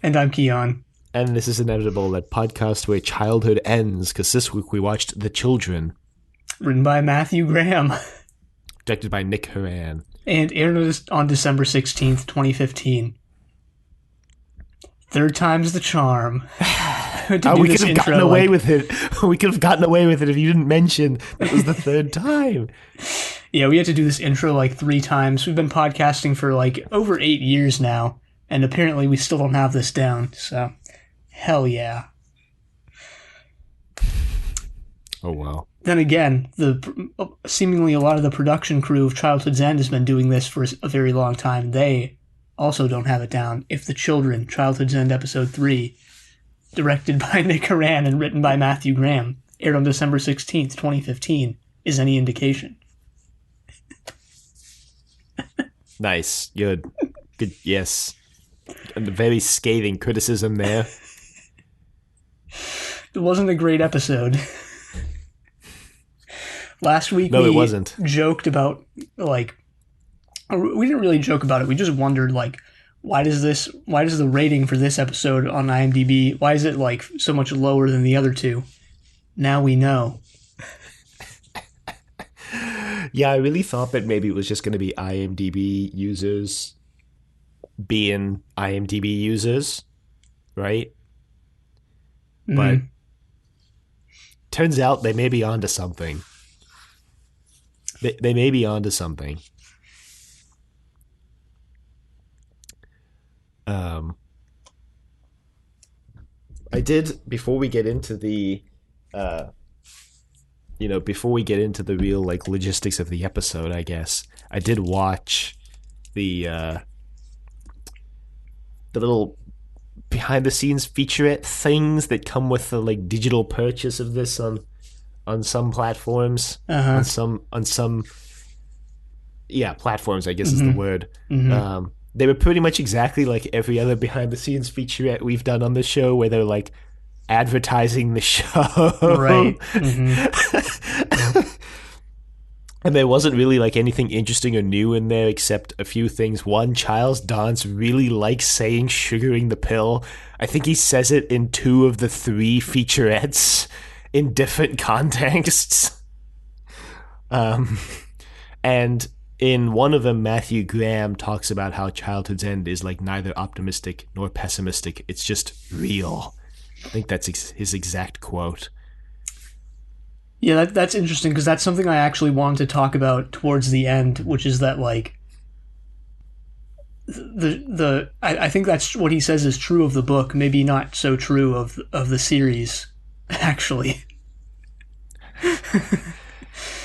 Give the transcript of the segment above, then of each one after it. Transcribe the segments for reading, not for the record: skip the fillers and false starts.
And I'm Keon. And this is Inevitable, that podcast where childhood ends, because this week we watched The Children. Written by Matthew Graham. Directed by Nick Horan. And aired on December 16th, 2015. Third time's the charm. We could have gotten away with it. We could have gotten away with it if you didn't mention it was the third time. Yeah, we had to do this intro like 3 times. We've been podcasting for like over 8 years now, and apparently we still don't have this down, so hell yeah. Oh, wow. Then again, seemingly a lot of the production crew of Childhood's End has been doing this for a very long time. They also don't have it down. If The Children, Childhood's End Episode 3, directed by Nick Horan and written by Matthew Graham, aired on December 16th, 2015, is any indication. Nice. Good. Yes. And a very scathing criticism there. It wasn't a great episode. Last week it wasn't. Joked about, we didn't really joke about it. We just wondered, why does the rating for this episode on IMDb, why is it, so much lower than the other two? Now we know. Yeah, I really thought that maybe it was just going to be IMDb users being IMDb users, right? Mm-hmm. But turns out they may be onto something. They may be onto something. I did, before we get into the real logistics of the episode, I guess, I did watch the little behind the scenes featurette things that come with the digital purchase of this on some platforms. Uh-huh. on some platforms, I guess is the word. Mm-hmm. They were pretty much exactly like every other behind the scenes featurette we've done on the show, where they're advertising the show. Right. Mm-hmm. And there wasn't really anything interesting or new in there except a few things. One, Giles Dance really likes saying sugaring the pill. I think he says it in 2 of the 3 featurettes in different contexts. And in one of them, Matthew Graham talks about how Childhood's End is neither optimistic nor pessimistic. It's just real. I think that's his exact quote. Yeah, that's interesting, because that's something I actually wanted to talk about towards the end, which is that I think that's what he says is true of the book, maybe not so true of the series, actually.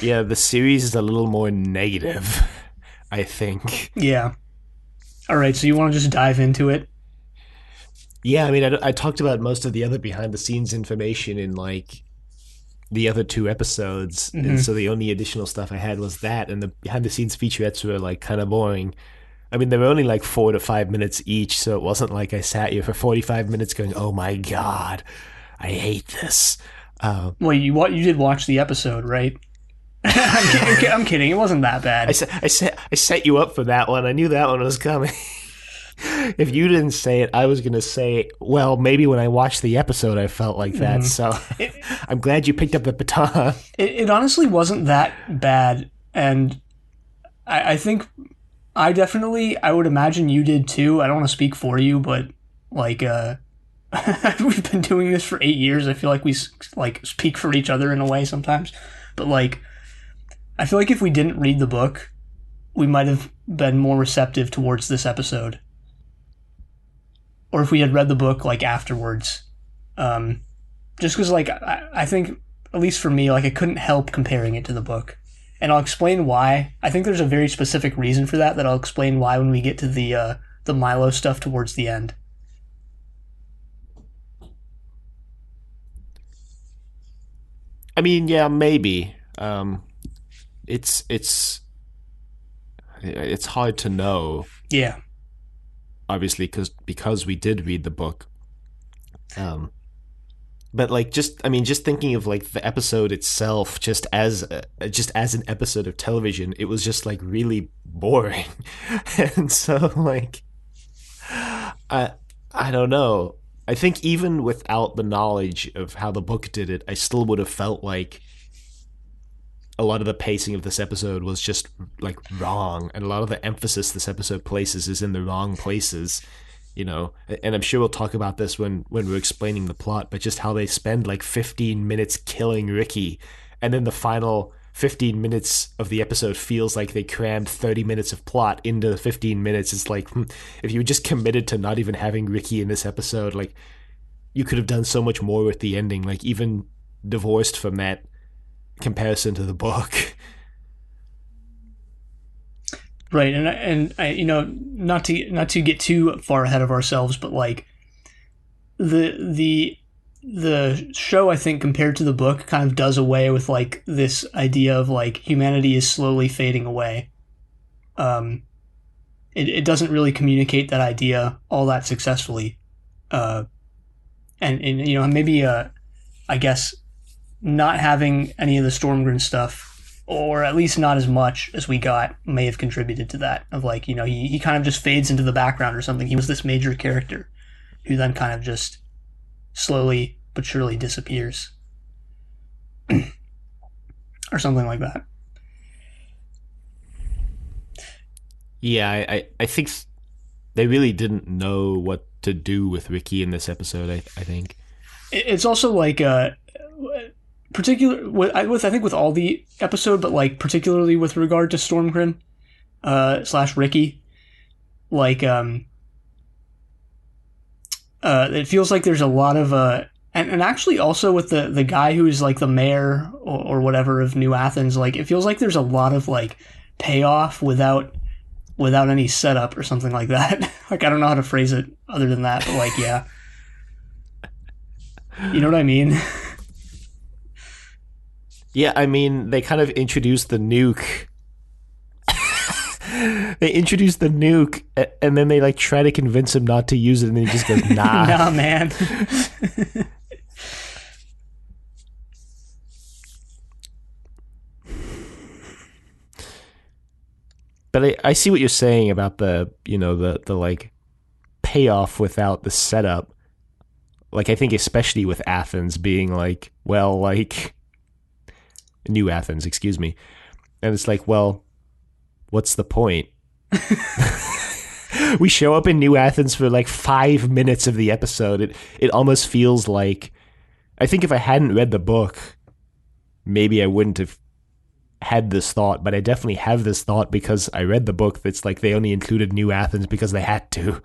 Yeah, the series is a little more negative, I think. Yeah. All right, so you want to just dive into it? Yeah, I mean, I talked about most of the other behind-the-scenes information in, the other 2 episodes, mm-hmm. And so the only additional stuff I had was that, and the behind-the-scenes featurettes were, kind of boring. I mean, they were only, 4 to 5 minutes each, so it wasn't like I sat here for 45 minutes going, oh my god, I hate this. Well, you did watch the episode, right? I'm kidding. It wasn't that bad. I set you up for that one. I knew that one was coming. If you didn't say it, I was going to say, well, maybe when I watched the episode, I felt like that. Mm-hmm. So I'm glad you picked up the baton. It honestly wasn't that bad. And I think I would imagine you did too. I don't want to speak for you, but we've been doing this for 8 years. I feel like we speak for each other in a way sometimes. But I feel like if we didn't read the book, we might have been more receptive towards this episode. Or if we had read the book afterwards. Just because I think, at least for me, I couldn't help comparing it to the book. And I'll explain why. I think there's a very specific reason for that I'll explain why when we get to the Milo stuff towards the end. I mean, yeah, maybe. It's hard to know. Yeah. Obviously, because we did read the book. But just thinking of the episode itself, just as an episode of television, it was just really boring, and so I don't know. I think even without the knowledge of how the book did it, I still would have felt like a lot of the pacing of this episode was just like wrong, and a lot of the emphasis this episode places is in the wrong places, you know. And I'm sure we'll talk about this when we're explaining the plot, but just how they spend like 15 minutes killing Ricky, and then the final 15 minutes of the episode feels like they crammed 30 minutes of plot into the 15 minutes. It's like, if you were just committed to not even having Ricky in this episode, like, you could have done so much more with the ending, like even divorced from that comparison to the book. Right, and I, you know, not to get too far ahead of ourselves, but like the show, I think, compared to the book, kind of does away with like this idea of like humanity is slowly fading away. It doesn't really communicate that idea all that successfully, and you know, maybe I guess not having any of the Stormgren stuff, or at least not as much as we got, may have contributed to that. Of like, you know, he kind of just fades into the background or something. He was this major character who then kind of just slowly but surely disappears. Or something like that. Yeah, I think they really didn't know what to do with Ricky in this episode, I think. It's also like particular with I think with all the episode, but like particularly with regard to Stormgren / Ricky, like it feels like there's a lot of and actually also with the guy who's like the mayor or whatever of New Athens, like it feels like there's a lot of like payoff without any setup or something like that. Like, I don't know how to phrase it other than that, but like, yeah. You know what I mean? Yeah, I mean, they kind of introduced the nuke. They introduced the nuke, and then they like try to convince him not to use it, and then he just goes, nah. Nah, man. But I see what you're saying about the, you know, the like payoff without the setup. Like, I think especially with Athens being like, well, like New Athens, excuse me. And it's like, well, what's the point? We show up in New Athens for like 5 minutes of the episode. It almost feels like, I think if I hadn't read the book, maybe I wouldn't have had this thought, but I definitely have this thought because I read the book that's like they only included New Athens because they had to.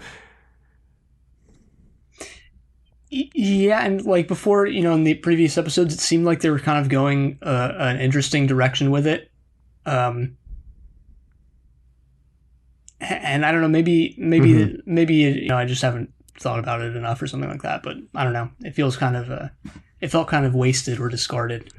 Yeah, and like before, you know, in the previous episodes, it seemed like they were kind of going an interesting direction with it. And I don't know, maybe, you know, I just haven't thought about it enough or something like that. But I don't know. It feels kind of, it felt kind of wasted or discarded.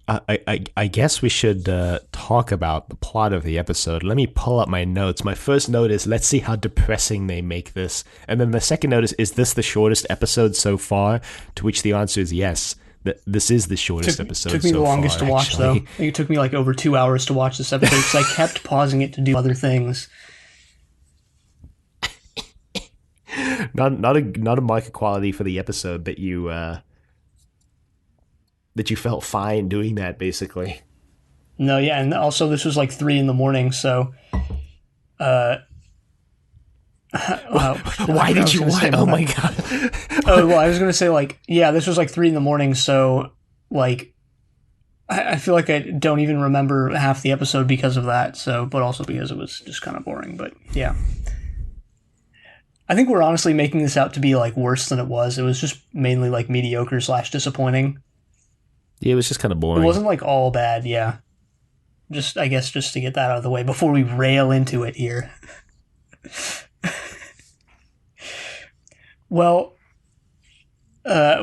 I guess we should talk about the plot of the episode. Let me pull up my notes. My first note is, let's see how depressing they make this. And then the second note is this the shortest episode so far? To which the answer is yes. This is the shortest episode so far. Took me the longest to watch, actually. though. It took me like over 2 hours to watch this episode because I kept pausing it to do other things. Not a mark of quality for the episode that you felt fine doing that, basically. No, yeah, and also this was like 3 a.m, so why did you watch? Oh my god. Oh, well, I was gonna say, like, yeah, this was like 3 a.m, so like I feel like I don't even remember half the episode because of that, so, but also because it was just kind of boring. But yeah, I think we're honestly making this out to be like worse than it was. It was just mainly like mediocre / disappointing. Yeah, it was just kind of boring. It wasn't like all bad, yeah. Just, I guess, just to get that out of the way before we rail into it here. Well,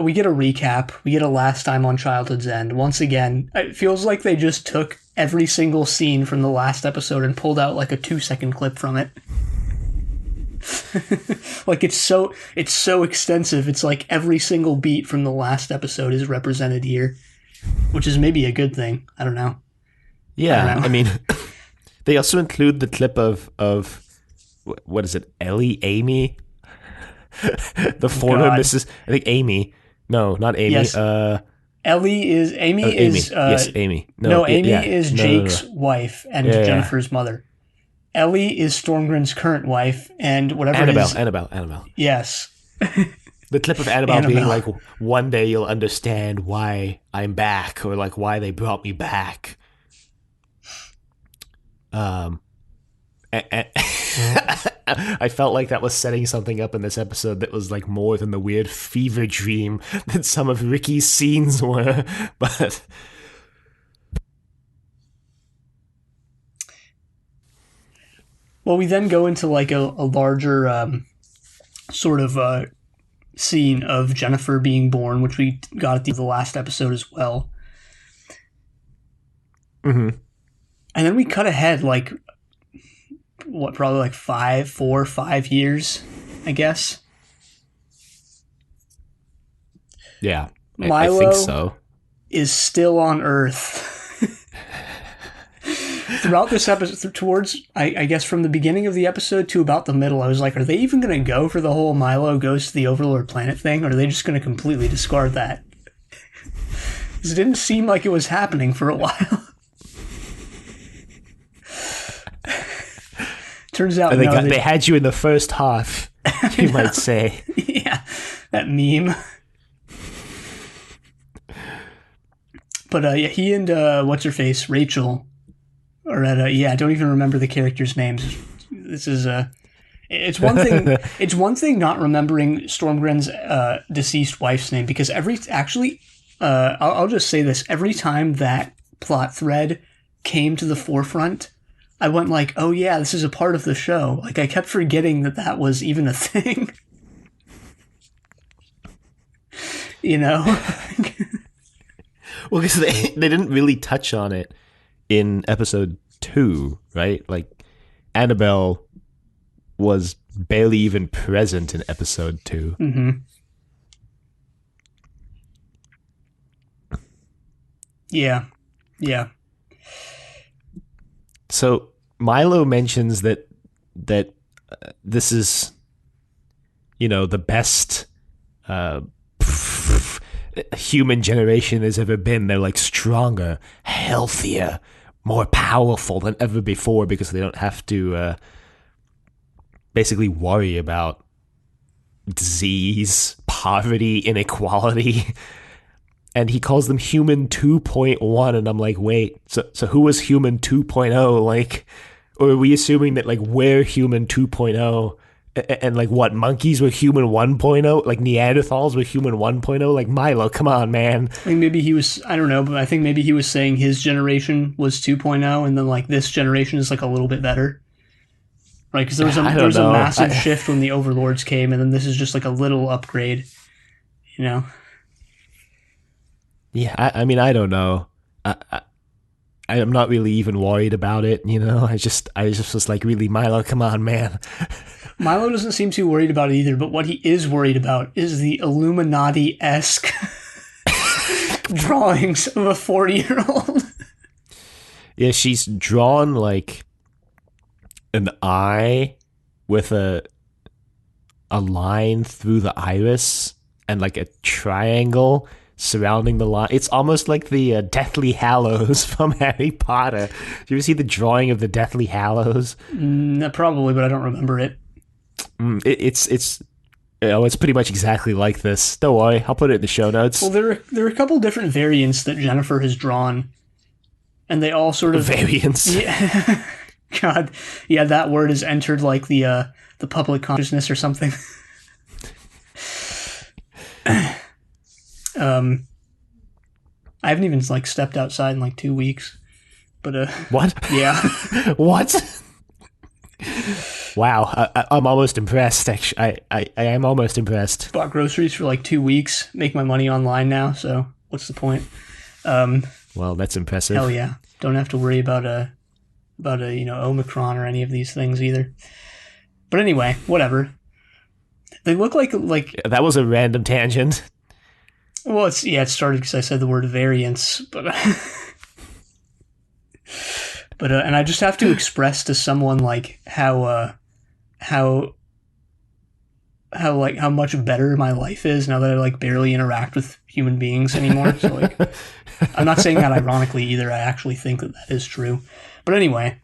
we get a recap. We get a last time on Childhood's End. Once again, it feels like they just took every single scene from the last episode and pulled out like a 2-second clip from it. Like it's so extensive. It's like every single beat from the last episode is represented here, which is maybe a good thing. I don't know. Yeah, I mean, They also include the clip of what is it, Amy? The former God. Mrs. I think Amy. No, not Amy. Yes. Amy is Amy. Yes, Amy. No, Amy yeah. is No, Jake's wife and Yeah. Jennifer's mother. Ellie is Stormgren's current wife, and whatever Annabelle. Yes. The clip of Annabelle being like, "One day you'll understand why I'm back," or like why they brought me back. I felt like that was setting something up in this episode that was like more than the weird fever dream that some of Ricky's scenes were, but. Well, we then go into like a larger sort of scene of Jennifer being born, which we got at the last episode as well. Mm-hmm. And then we cut ahead like, probably like 4 or 5 years, I guess. Yeah, Milo I think so. Is still on Earth. Throughout this episode, towards, I guess from the beginning of the episode to about the middle, I was like, are they even going to go for the whole Milo goes to the Overlord planet thing, or are they just going to completely discard that? Because it didn't seem like it was happening for a while. Turns out they had you in the first half, you might say. Yeah, that meme. But yeah, he and what's-her-face, Rachel, are at I don't even remember the characters' names. This is it's one thing. It's one thing not remembering Stormgren's deceased wife's name, because I'll just say this: every time that plot thread came to the forefront, I went like, "Oh yeah, this is a part of the show." Like I kept forgetting that was even a thing. You know. Well, because they didn't really touch on it in episode 2, right? Like, Annabelle was barely even present in episode 2. Mm-hmm. Yeah. So Milo mentions that this is, the best human generation has ever been. They're like stronger, healthier, more powerful than ever before because they don't have to basically worry about disease, poverty, inequality. And he calls them Human 2.1, and I'm like, wait, so who was Human 2.0? Like, or are we assuming that like we're Human 2.0? And like what, monkeys were Human 1.0? Like Neanderthals were Human 1.0? Like Milo, come on, man. I mean, maybe he was, I don't know, but I think maybe he was saying his generation was 2.0 and then like this generation is like a little bit better. Right? Because there was a massive shift when the Overlords came, and then this is just like a little upgrade, Yeah, I mean, I don't know. I'm not really even worried about it, I just was like, really, Milo, come on, man. Milo doesn't seem too worried about it either, but what he is worried about is the Illuminati-esque drawings of a 40-year-old. Yeah, she's drawn like an eye with a line through the iris and like a triangle surrounding the line. It's almost like the Deathly Hallows from Harry Potter. Do you ever see the drawing of the Deathly Hallows? Probably, but I don't remember it. It's pretty much exactly like this. Don't worry, I'll put it in the show notes. Well, there are a couple different variants that Jennifer has drawn, and they all sort of variants. Yeah. God, yeah, that word has entered like the public consciousness or something. I haven't even like stepped outside in like 2 weeks, but what? Yeah. What? Wow, I'm almost impressed. Actually, I am almost impressed. Bought groceries for like 2 weeks. Make my money online now. So what's the point? Well, that's impressive. Hell yeah! Don't have to worry about a Omicron or any of these things either. But anyway, whatever. They look like that was a random tangent. Well, it started because I said the word variance, but But and I just have to express to someone like how much better my life is now that I like barely interact with human beings anymore. So like, I'm not saying that ironically either. I actually think that is true. But anyway,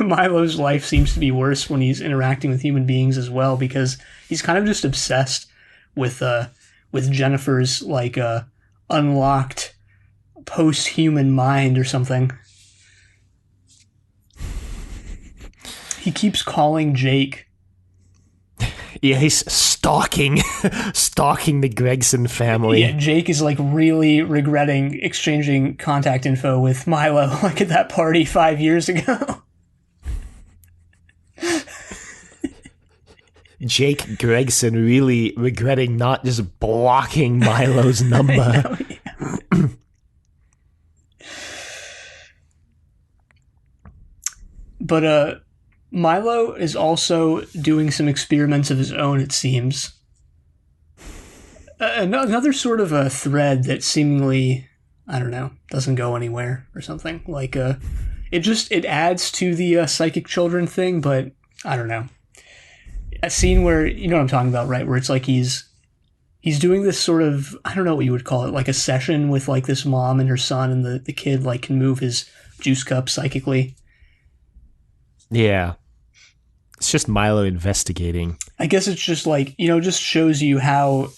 Milo's life seems to be worse when he's interacting with human beings as well, because he's kind of just obsessed with Jennifer's like unlocked post-human mind or something. He keeps calling Jake. Yeah, he's stalking the Gregson family. Yeah, Jake is like really regretting exchanging contact info with Milo like at that party 5 years ago. Jake Gregson really regretting not just blocking Milo's number. Know, yeah. But Milo is also doing some experiments of his own, it seems. Another sort of a thread that seemingly, I don't know, doesn't go anywhere or something. Like, it adds to the psychic children thing, but I don't know. A scene where, you know what I'm talking about, right? Where it's like he's doing this sort of, I don't know what you would call it, like a session with like this mom and her son, and the kid like can move his juice cup psychically. Yeah. It's just Milo investigating. I guess it's just like, just shows you how,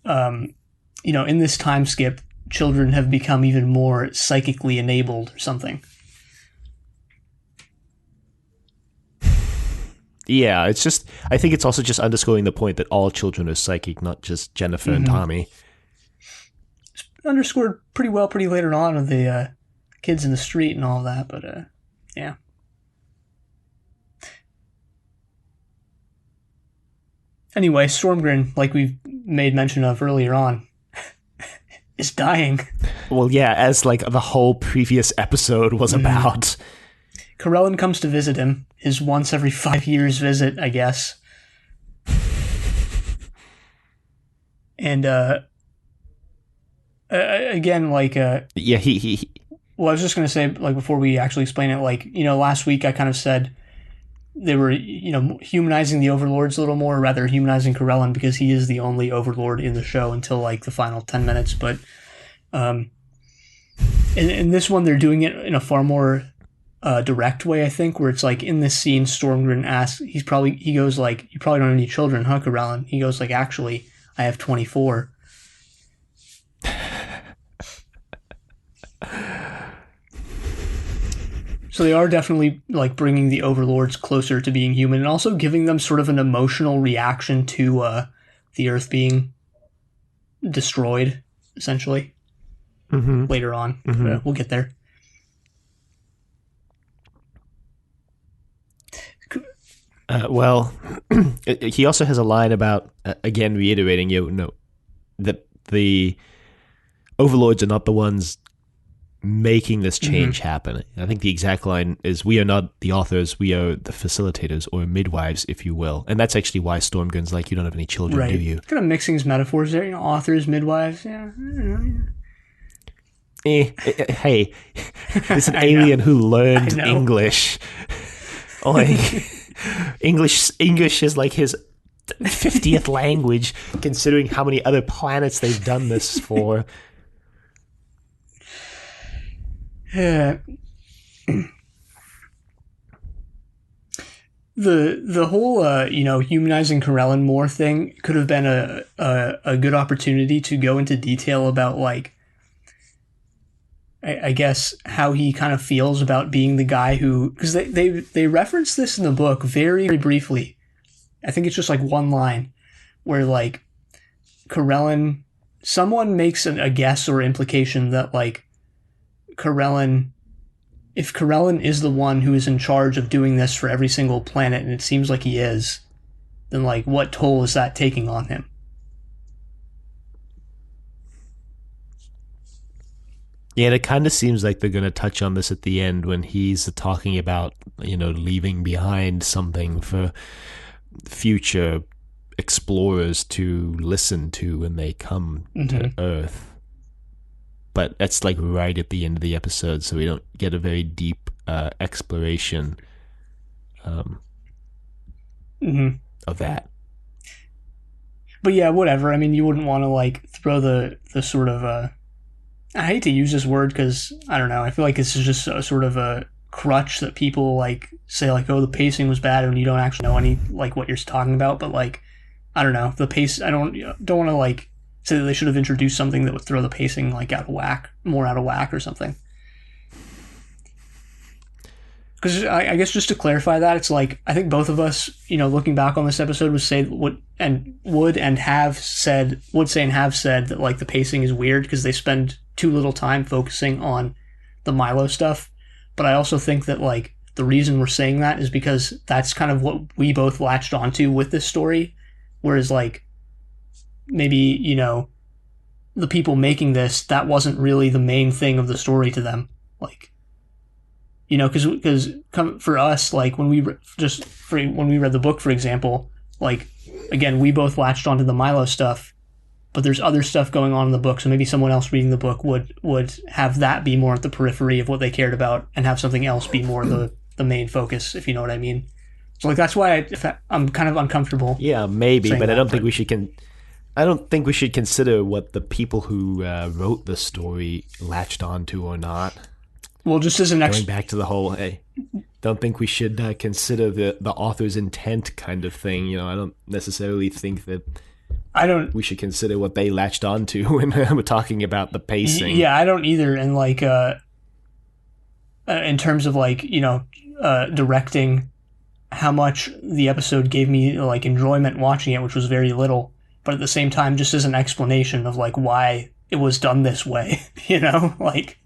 in this time skip, children have become even more psychically enabled or something. Yeah, it's just, I think it's also just underscoring the point that all children are psychic, not just Jennifer and Tommy. It's underscored pretty well pretty later on with the kids in the street and all that, but yeah. Anyway, Stormgren, like we've made mention of earlier on, is dying. Well, yeah, as like the whole previous episode was about. Corellin comes to visit him, his once every 5 years visit, I guess. And again, like yeah, he. Well, I was just gonna say, like, before we actually explain it, like, last week I kind of said they were, humanizing the overlords a little more, rather humanizing Corellin, because he is the only overlord in the show until like the final 10 minutes. But in this one, they're doing it in a far more direct way, I think, where it's like in this scene, Stormgren asks, he goes like, "You probably don't have any children, huh, Corellin?" He goes like, "Actually, I have 24. So they are definitely like bringing the overlords closer to being human, and also giving them sort of an emotional reaction to the Earth being destroyed, essentially. Later on. We'll get there. Well, he also has a line about, again, reiterating, that the overlords are not the ones making this change happen. I think the exact line is, "We are not the authors, we are the facilitators, or midwives, if you will." And that's actually why Stormgren's like, "You don't have any children, right. do you?" Kind of mixing his metaphors there, authors, midwives, yeah. Hey, it's an alien who learned English. Like, English is like his 50th language, considering how many other planets they've done this for. Yeah. The whole humanizing Corellin more thing could have been a good opportunity to go into detail about, like, I guess how he kind of feels about being the guy who, because they reference this in the book very, very briefly. I think it's just like one line where like Corellin, someone makes a guess or implication that like if Corellin is the one who is in charge of doing this for every single planet, and it seems like he is, then like what toll is that taking on him? Yeah, it kind of seems like they're going to touch on this at the end when he's talking about, leaving behind something for future explorers to listen to when they come to Earth. but that's like right at the end of the episode, so we don't get a very deep exploration of that. But yeah, whatever. I mean, you wouldn't want to like throw the sort of I hate to use this word because I don't know. I feel like this is just a sort of a crutch that people like say like, oh, the pacing was bad when you don't actually know any like what you're talking about. But like, I don't know, the pace. I don't want to like say that they should have introduced something that would throw the pacing like more out of whack or something. Because I guess just to clarify that, it's like I think both of us, looking back on this episode, would say would say and have said that like the pacing is weird because they spend too little time focusing on the Milo stuff. But I also think that like the reason we're saying that is because that's kind of what we both latched onto with this story, whereas like maybe the people making this, that wasn't really the main thing of the story to them, like. Because for us, like when we read the book, for example, like again, we both latched onto the Milo stuff, but there's other stuff going on in the book. So maybe someone else reading the book would have that be more at the periphery of what they cared about, and have something else be more the main focus, if you know what I mean. So like that's why I'm kind of uncomfortable. Yeah, maybe, but I don't think we should. I don't think we should consider what the people who wrote the story latched onto or not. Well, just as an going back to the whole, hey, don't think we should consider the author's intent kind of thing. I don't necessarily think that we should consider what they latched onto when we're talking about the pacing. Yeah, I don't either. And like, in terms of like, directing, how much the episode gave me like enjoyment watching it, which was very little, but at the same time, just as an explanation of like why it was done this way, like.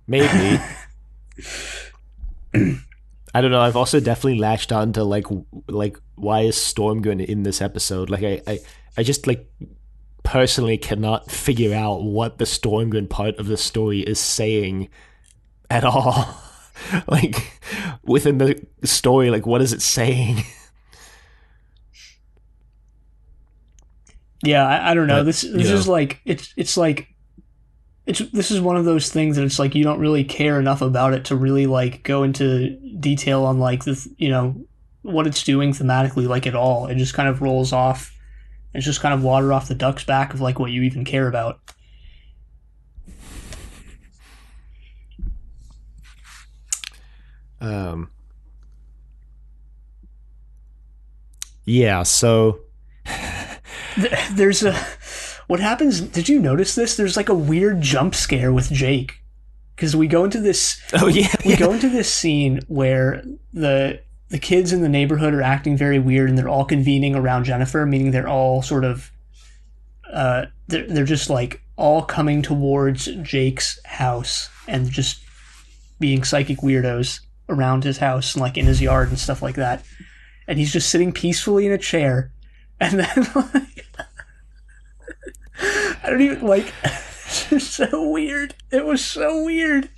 Maybe. I don't know. I've also definitely latched on to like why is Stormgren in this episode? Like I just like personally cannot figure out what the Stormgren part of the story is saying at all. Like within the story, like what is it saying? Yeah, I don't know. This is like it's like. This is one of those things that it's like you don't really care enough about it to really like go into detail on like this, what it's doing thematically like at all. It just kind of rolls off. It's just kind of water off the duck's back of like what you even care about. Yeah, so there's what happens, did you notice this? There's like a weird jump scare with Jake. Because we go into this go into this scene where the kids in the neighborhood are acting very weird and they're all convening around Jennifer, meaning they're all sort of they're just like all coming towards Jake's house and just being psychic weirdos around his house and like in his yard and stuff like that. And he's just sitting peacefully in a chair. And then like I don't even like. It's so weird. It was so weird.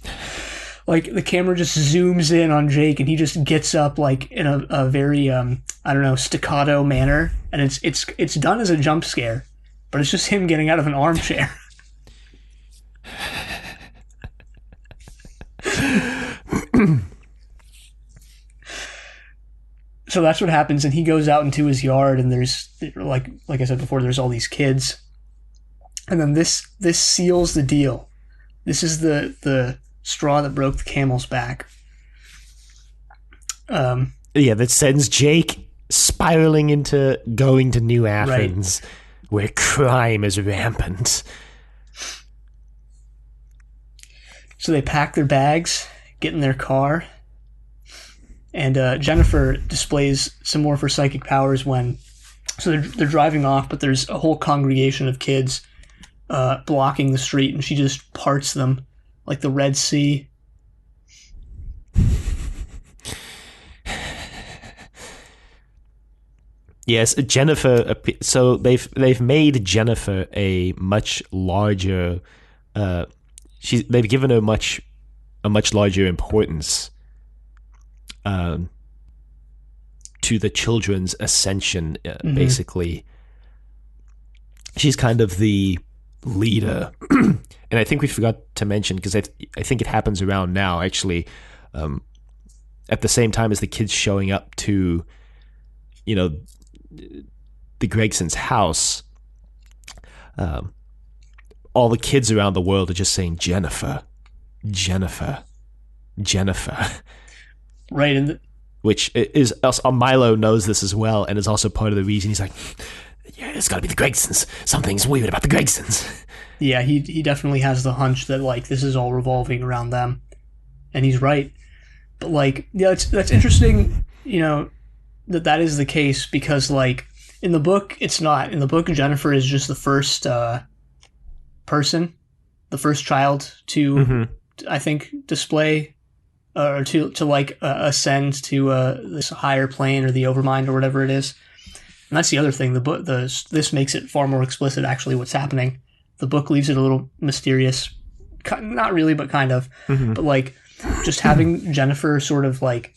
Like the camera just zooms in on Jake, and he just gets up like in a very I don't know, staccato manner, and it's done as a jump scare, but it's just him getting out of an armchair. So that's what happens, and he goes out into his yard, and there's like I said before, there's all these kids. And then this seals the deal. This is the straw that broke the camel's back. Yeah, that sends Jake spiraling into going to New Athens, right, where crime is rampant. So they pack their bags, get in their car, and Jennifer displays some more of her psychic powers so they're driving off, but there's a whole congregation of kids blocking the street, and she just parts them like the Red Sea. Yes, Jennifer. So they've made Jennifer a much larger. They've given her a much larger importance to the children's ascension. Basically, she's kind of the leader. And I think we forgot to mention, because I think it happens around now, actually, at the same time as the kids showing up to, the Gregson's house, all the kids around the world are just saying Jennifer, Jennifer, Jennifer. Right. And which is Milo knows this as well, and is also part of the reason he's like, yeah, it's got to be the Gregsons. Something's weird about the Gregsons. Yeah, he definitely has the hunch that like this is all revolving around them, and he's right. But like, yeah, that's interesting. That is the case, because like in the book, it's not. In the book, Jennifer is just the first person, the first child to, I think, display or to ascend to this higher plane or the overmind or whatever it is. And that's the other thing. This makes it far more explicit, actually, what's happening. The book leaves it a little mysterious. Not really, but kind of. But like, just having Jennifer sort of like,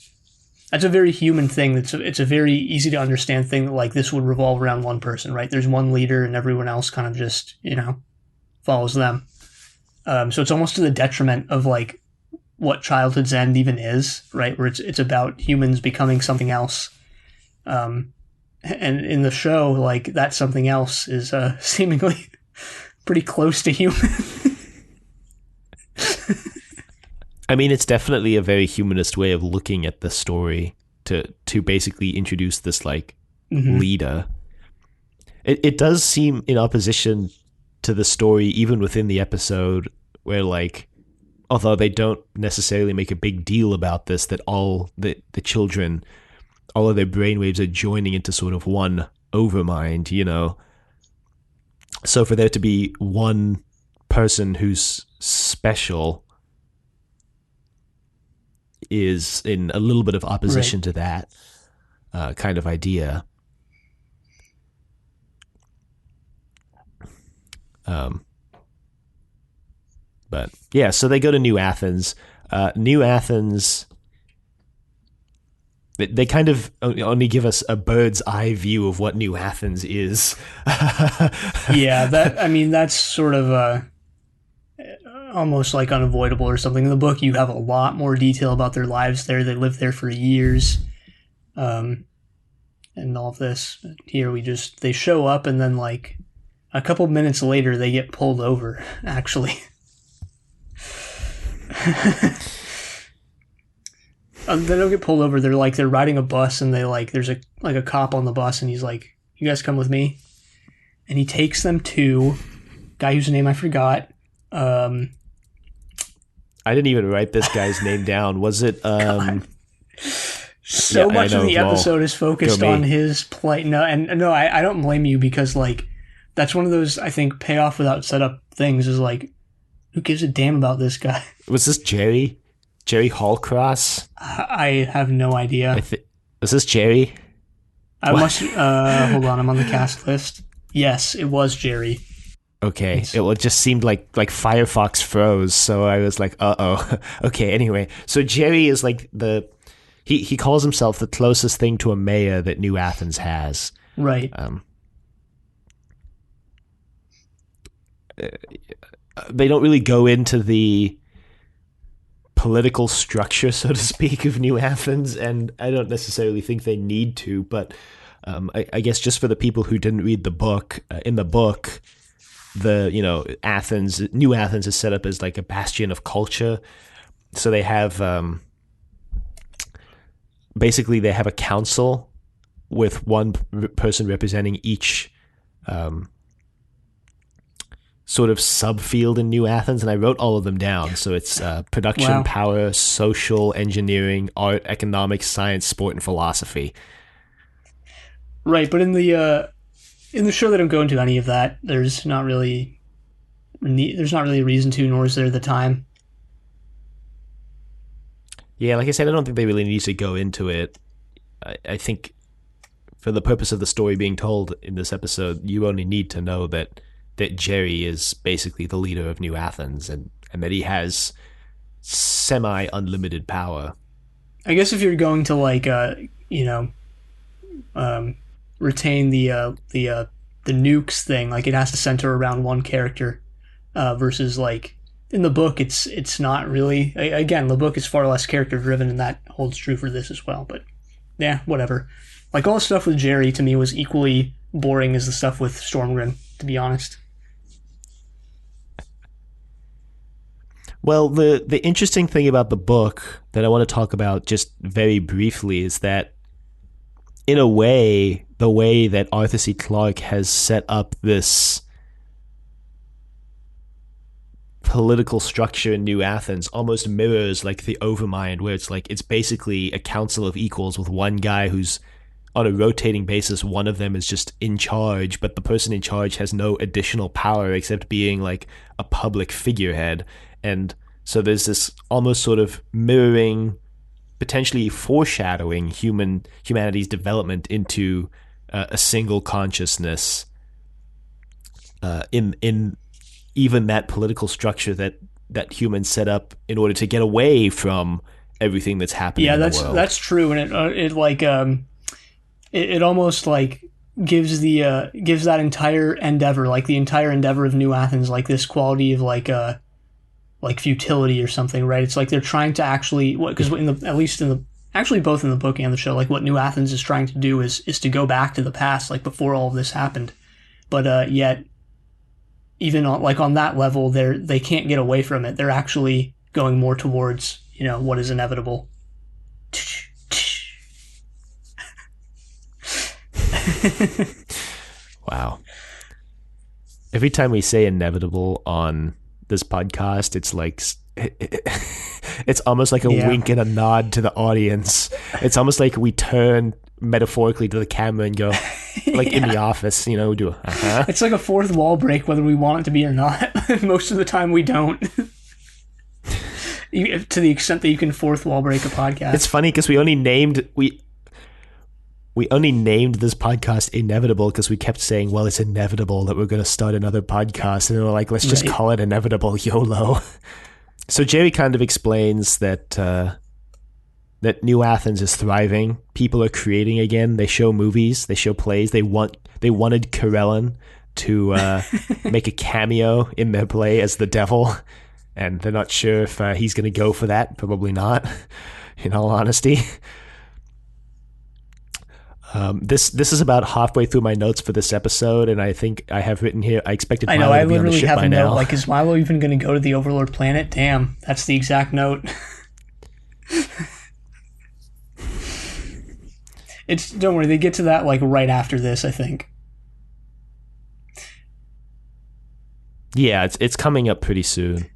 that's a very human thing. It's a very easy to understand thing that like this would revolve around one person, right? There's one leader and everyone else kind of just, follows them. So it's almost to the detriment of like what childhood's end even is, right? Where it's about humans becoming something else. And in the show, like that something else is seemingly pretty close to human. I mean, it's definitely a very humanist way of looking at the story to basically introduce this like leader. It does seem in opposition to the story, even within the episode, where like, although they don't necessarily make a big deal about this, that all the children, all of their brainwaves are joining into sort of one overmind, So for there to be one person who's special is in a little bit of opposition to that kind of idea. But yeah, so they go to New Athens. New Athens, they kind of only give us a bird's eye view of what New Athens is. Yeah, that's sort of almost like unavoidable or something. In the book, you have a lot more detail about their lives there. They lived there for years, and all of this. Here they show up, and then like a couple minutes later, they get pulled over, actually. They don't get pulled over. They're riding a bus, and there's a cop on the bus, and he's like, "You guys come with me," and he takes them to a guy whose name I forgot. I didn't even write this guy's name down. Was it? So much of the episode is focused on his play. No, I don't blame you, because like that's one of those, I think, payoff without setup things is like, who gives a damn about this guy? Was this Jerry? Jerry Hallcross? I have no idea. Was this Jerry? I must hold on. I'm on the cast list. Yes, it was Jerry. Okay, it just seemed like Firefox froze, so I was like, uh-oh. Okay, anyway, so Jerry is like he calls himself the closest thing to a mayor that New Athens has. Right. They don't really go into the political structure, so to speak, of New Athens, and I don't necessarily think they need to, but I guess just for the people who didn't read the book, in the book, New Athens is set up as like a bastion of culture. So they have, basically they have a council with one person representing each sort of subfield in New Athens, and I wrote all of them down. So it's production, power, social, engineering, art, economics, science, sport, and philosophy. Right, but in the show they don't go into any of that. There's not really a reason to, nor is there the time. Yeah, like I said, I don't think they really need to go into it. I think for the purpose of the story being told in this episode, you only need to know that Jerry is basically the leader of New Athens, and that he has semi-unlimited power. I guess if you're going to retain the the nukes thing, like it has to center around one character, versus like in the book, it's not really. Again, the book is far less character driven, and that holds true for this as well. But yeah, whatever. Like all the stuff with Jerry to me was equally boring as the stuff with Stormgren, to be honest. Well, the interesting thing about the book that I want to talk about just very briefly is that, in a way, the way that Arthur C. Clarke has set up this political structure in New Athens almost mirrors like the Overmind, where it's like it's basically a council of equals with one guy who's on a rotating basis. One of them is just in charge, but the person in charge has no additional power except being like a public figurehead. And so there's this almost sort of mirroring, potentially foreshadowing humanity's development into a single consciousness in even that political structure that humans set up in order to get away from everything that's happening in the world. That's true, and it like it almost like gives that entire endeavor, like the entire endeavor of New Athens, like this quality of like futility or something, right? It's like they're trying to actually, because actually both in the book and the show, like what New Athens is trying to do is to go back to the past, like before all of this happened. But yet, even on that level, they can't get away from it. They're actually going more towards, what is inevitable. Wow. Every time we say inevitable on this podcast, it's like it's almost like a wink and a nod to the audience. It's almost like we turn metaphorically to the camera and go, like in The Office, we do It's like a fourth wall break, whether we want it to be or not. Most of the time we don't. To the extent that you can fourth wall break a podcast. It's funny because we only named this podcast Inevitable because we kept saying, well, it's inevitable that we're going to start another podcast. And we're like, let's just call it Inevitable, YOLO. So Jerry kind of explains that New Athens is thriving. People are creating again. They show movies. They show plays. They wanted Karelin to make a cameo in their play as the devil. And they're not sure if he's going to go for that. Probably not, in all honesty. This is about halfway through my notes for this episode, and I think I have written here, I expected Milo to be on the ship by now. I literally have a note, like, is Milo even going to go to the Overlord planet? Damn, that's the exact note. Don't worry, they get to that, like, right after this, I think. Yeah, it's coming up pretty soon.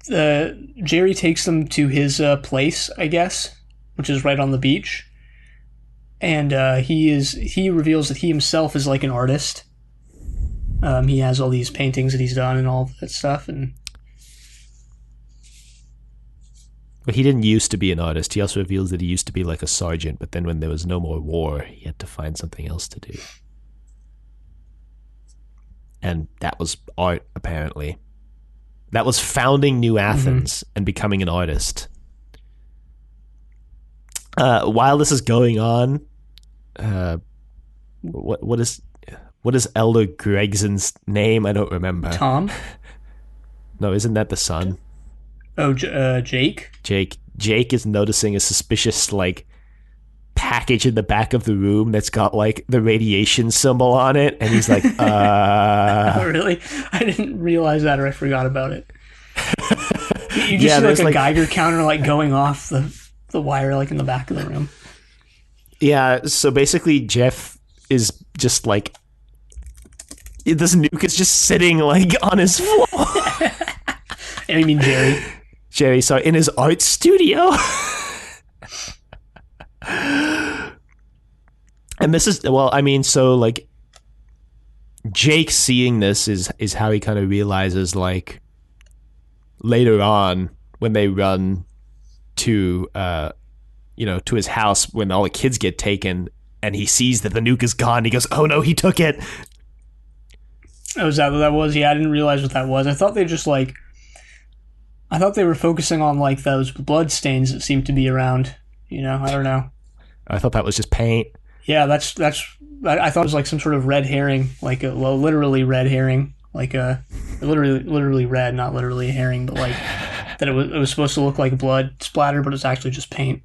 Jerry takes them to his place, I guess, which is right on the beach. And he reveals that he himself is like an artist. He has all these paintings that he's done and all that stuff. But he didn't used to be an artist. He also reveals that he used to be like a sergeant, but then when there was no more war, he had to find something else to do. And that was art, apparently. That was founding New Athens and becoming an artist. While this is going on, what is Elder Gregson's name? I don't remember. Tom? No, isn't that the son? Oh, Jake? Jake is noticing a suspicious, like, package in the back of the room that's got, like, the radiation symbol on it, and he's like, Oh, really? I didn't realize that, or I forgot about it. You just see, like, a Geiger counter, like, going off the wire, like, in the back of the room. Yeah, so basically Jeff is just, like, this nuke is just sitting, like, on his floor. I mean Jerry. Jerry, sorry, in his art studio. And this is, well, I mean, so, like, Jake seeing this is how he kind of realizes, like, later on when they run to, to his house when all the kids get taken and he sees that the nuke is gone, he goes, oh no, he took it. Oh, is that what that was? Yeah, I didn't realize what that was. I thought they were focusing on, like, those blood stains that seemed to be around. I don't know. I thought that was just paint. Yeah, that's. I thought it was like some sort of red herring, like literally red herring, like literally red, not literally a herring, but like that it was supposed to look like blood splatter, but it's actually just paint.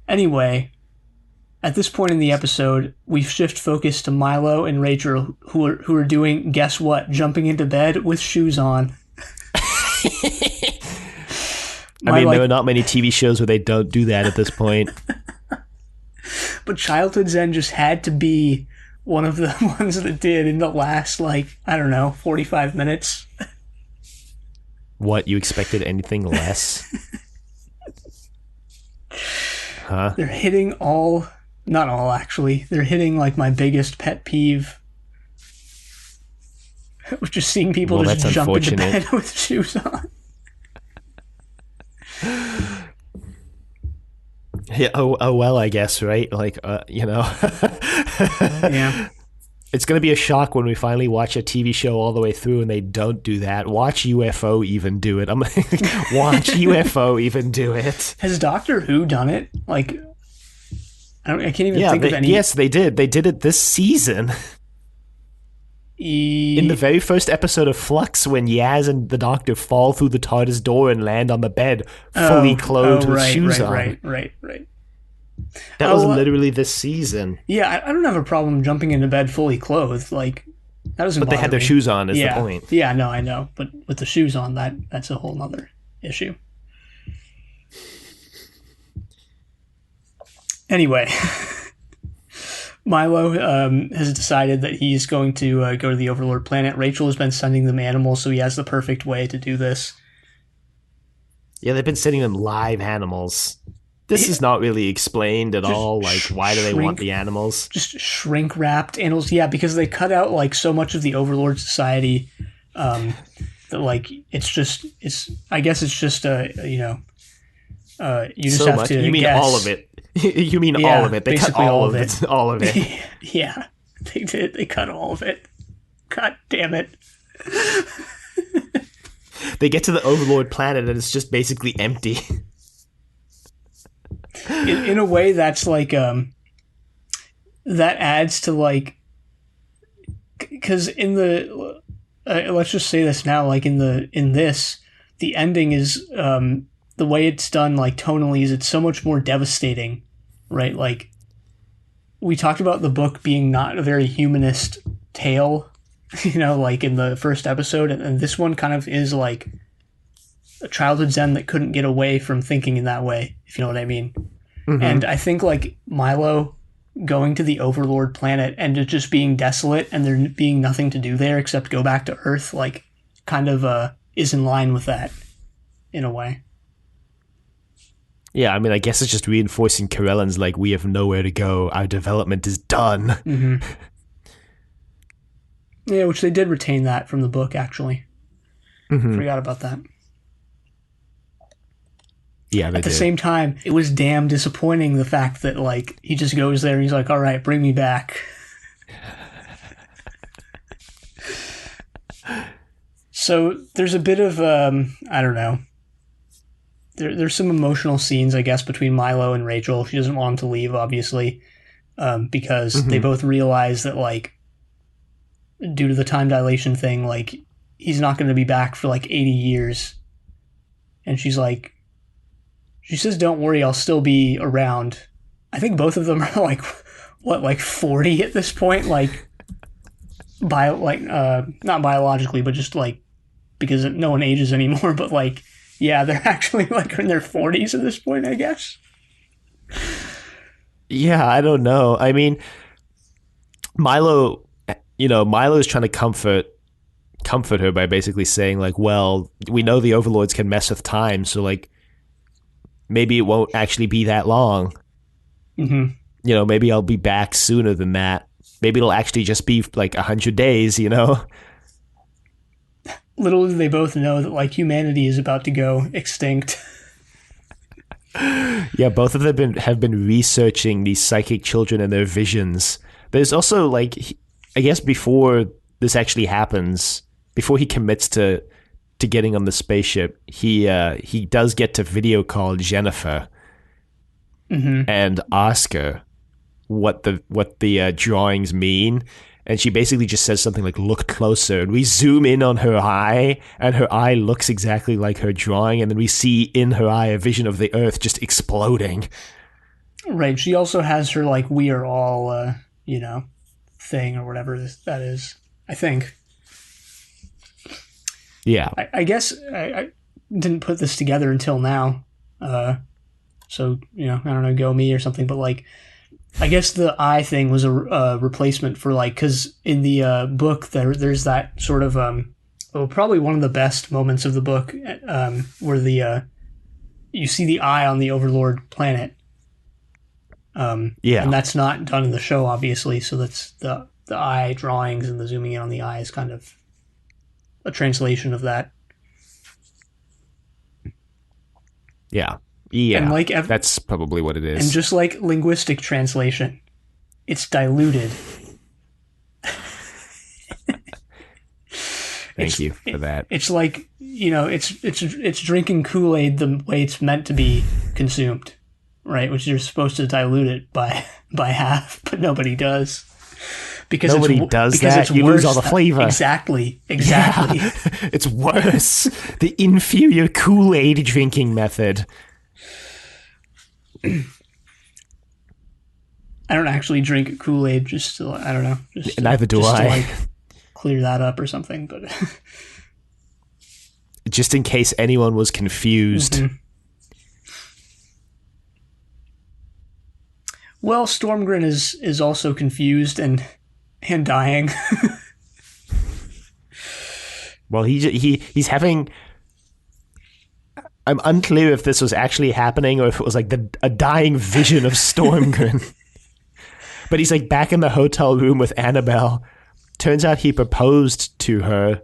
Anyway, at this point in the episode, we shift focus to Milo and Rachel, who are doing, guess what, jumping into bed with shoes on. I mean, there are not many TV shows where they don't do that at this point. But Childhood Zen just had to be one of the ones that did in the last, like, I don't know, 45 minutes. What, you expected anything less? Huh? They're hitting all, not all actually, they're hitting like my biggest pet peeve, which is seeing people just jump into bed with shoes on. Yeah, oh well, I guess, right? Like, Yeah. It's going to be a shock when we finally watch a TV show all the way through and they don't do that. Watch UFO even do it. Watch UFO even do it. Has Doctor Who done it? Like, I can't even think of any. Yes, they did. They did it this season. In the very first episode of Flux, when Yaz and the Doctor fall through the TARDIS door and land on the bed, fully clothed with shoes on. Right. That was literally this season. Yeah, I don't have a problem jumping into bed fully clothed. Like, that doesn't bother me. But they had their shoes on, is the point. Yeah, no, I know. But with the shoes on, that's a whole nother issue. Anyway, Milo has decided that he's going to go to the Overlord planet. Rachel has been sending them animals, so he has the perfect way to do this. Yeah, they've been sending them live animals. This is not really explained at all. Like, why do they want the animals? Just shrink-wrapped animals. Yeah, because they cut out, like, so much of the Overlord society that, like, I guess it's just, you just so have much. to You mean guess. all of it. You mean all of it. They cut all of it. All of it. Yeah, they did. They cut all of it. God damn it. They get to the Overlord planet and it's just basically empty. In a way, that's like that adds to like, because in the let's just say this now, like in this the ending is the way it's done, like tonally, is it's so much more devastating, right? Like, we talked about the book being not a very humanist tale, like in the first episode, and this one kind of is like a Childhood Zen that couldn't get away from thinking in that way, if you know what I mean. Mm-hmm. And I think like Milo going to the Overlord planet and it just being desolate and there being nothing to do there except go back to Earth, like, kind of is in line with that in a way. Yeah, I mean, I guess it's just reinforcing Corellan's, like, we have nowhere to go, our development is done. Mm-hmm. Yeah, which they did retain that from the book, actually. Mm-hmm. Forgot about that. Yeah, at the same time, it was damn disappointing, the fact that, like, he just goes there and he's like, all right, bring me back. So there's a bit of, I don't know. There's some emotional scenes, I guess, between Milo and Rachel. She doesn't want him to leave, obviously, because they both realize that, like, due to the time dilation thing, like, he's not going to be back for, like, 80 years. And she's like, she says, don't worry, I'll still be around. I think both of them are, like, what, like 40 at this point? Like, not biologically, but just, like, because no one ages anymore, but, like, yeah, they're actually, like, in their 40s at this point, I guess. Yeah, I don't know. I mean, Milo is trying to comfort her by basically saying, like, well, we know the Overlords can mess with time, so, like, maybe it won't actually be that long. Mm-hmm. Maybe I'll be back sooner than that. Maybe it'll actually just be, like, 100 days, Little do they both know that, like, humanity is about to go extinct. Yeah, both of them have been researching these psychic children and their visions. There's also, like, I guess before this actually happens, before he commits to to getting on the spaceship, he does get to video call Jennifer and ask her what the drawings mean. And she basically just says something like, look closer. And we zoom in on her eye, and her eye looks exactly like her drawing. And then we see in her eye a vision of the Earth just exploding. Right. She also has her, like, we are all, thing or whatever that is, I think. Yeah. I guess I didn't put this together until now. So, I don't know, go me or something. But, like, I guess the eye thing was a replacement for, like, because in the book there's that sort of probably one of the best moments of the book where you see the eye on the Overlord planet. And that's not done in the show, obviously. So that's the eye drawings and the zooming in on the eye is kind of a translation of that. Yeah. Yeah, and like that's probably what it is. And just like linguistic translation, it's diluted. Thank you for that. It's like, it's drinking Kool-Aid the way it's meant to be consumed, right? Which you're supposed to dilute it by half, but nobody does. Because nobody does that. You lose all the flavor. Exactly. Yeah. It's worse. The inferior Kool-Aid drinking method. I don't actually drink Kool-Aid, just to, I don't know. Neither do I. To, like, clear that up or something, but just in case anyone was confused. Mm-hmm. Well, Stormgren is also confused and dying. Well, he's having. I'm unclear if this was actually happening or if it was like a dying vision of Stormgren. But he's like back in the hotel room with Annabelle. Turns out he proposed to her.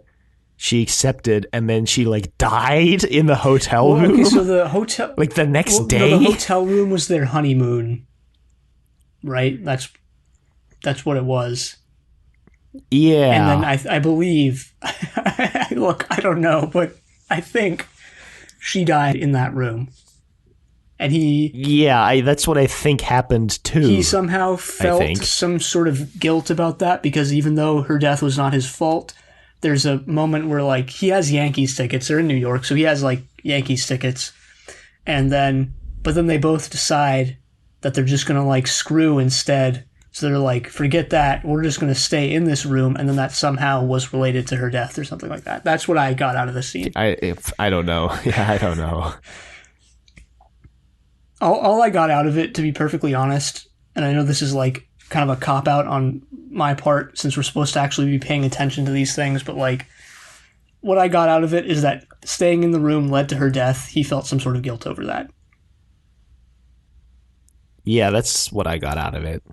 She accepted, and then she like died in the hotel room. Okay, so the hotel, like the next day, no, the hotel room was their honeymoon, right? That's what it was. Yeah, and then I believe, look, I don't know, but I think she died in that room. And that's what I think happened too. He somehow felt some sort of guilt about that because even though her death was not his fault, there's a moment where like he has Yankees tickets. They're in New York, so he has like Yankees tickets. But then they both decide that they're just going to like screw instead. So they're like, forget that. We're just going to stay in this room. And then that somehow was related to her death or something like that. That's what I got out of the scene. I don't know. Yeah, I don't know. All I got out of it, to be perfectly honest, and I know this is like kind of a cop-out on my part since we're supposed to actually be paying attention to these things, but like what I got out of it is that staying in the room led to her death. He felt some sort of guilt over that. Yeah, that's what I got out of it.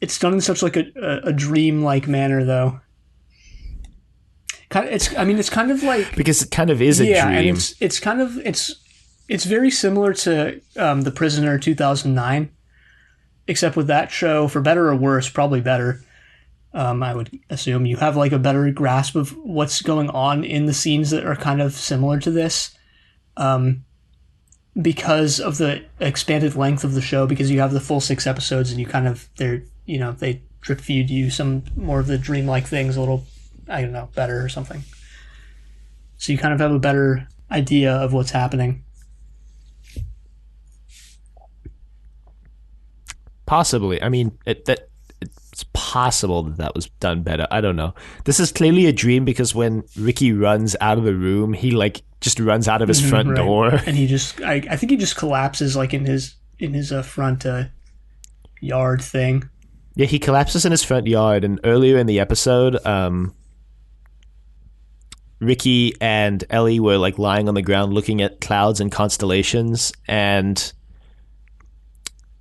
It's done in such like a dream-like manner, though. It's kind of like because it kind of is a dream. And it's very similar to The Prisoner 2009, except with that show, for better or worse, probably better. I would assume you have like a better grasp of what's going on in the scenes that are kind of similar to this, because of the expanded length of the show. Because you have the full 6 episodes, and they drip feed you some more of the dreamlike things a little, I don't know, better or something. So you kind of have a better idea of what's happening. Possibly. I mean, it's possible that was done better. I don't know. This is clearly a dream because when Ricky runs out of the room, he like just runs out of his front door, and he just I think he just collapses like in his front yard thing. Yeah, he collapses in his front yard. And earlier in the episode, Ricky and Ellie were like lying on the ground looking at clouds and constellations, and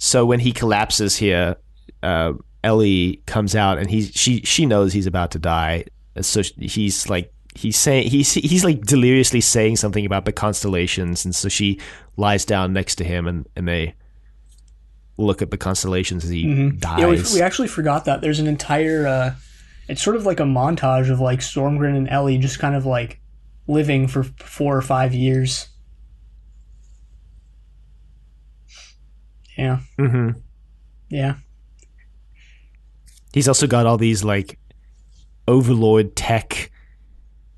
so when he collapses here, Ellie comes out and she knows he's about to die. So he's like deliriously saying something about the constellations, and so she lies down next to him and they look at the constellations as he dies. Yeah, we actually forgot that there's an entire it's sort of like a montage of like Stormgren and Ellie just kind of like living for 4 or 5 years. Yeah. Mm-hmm. Yeah. He's also got all these like overlord tech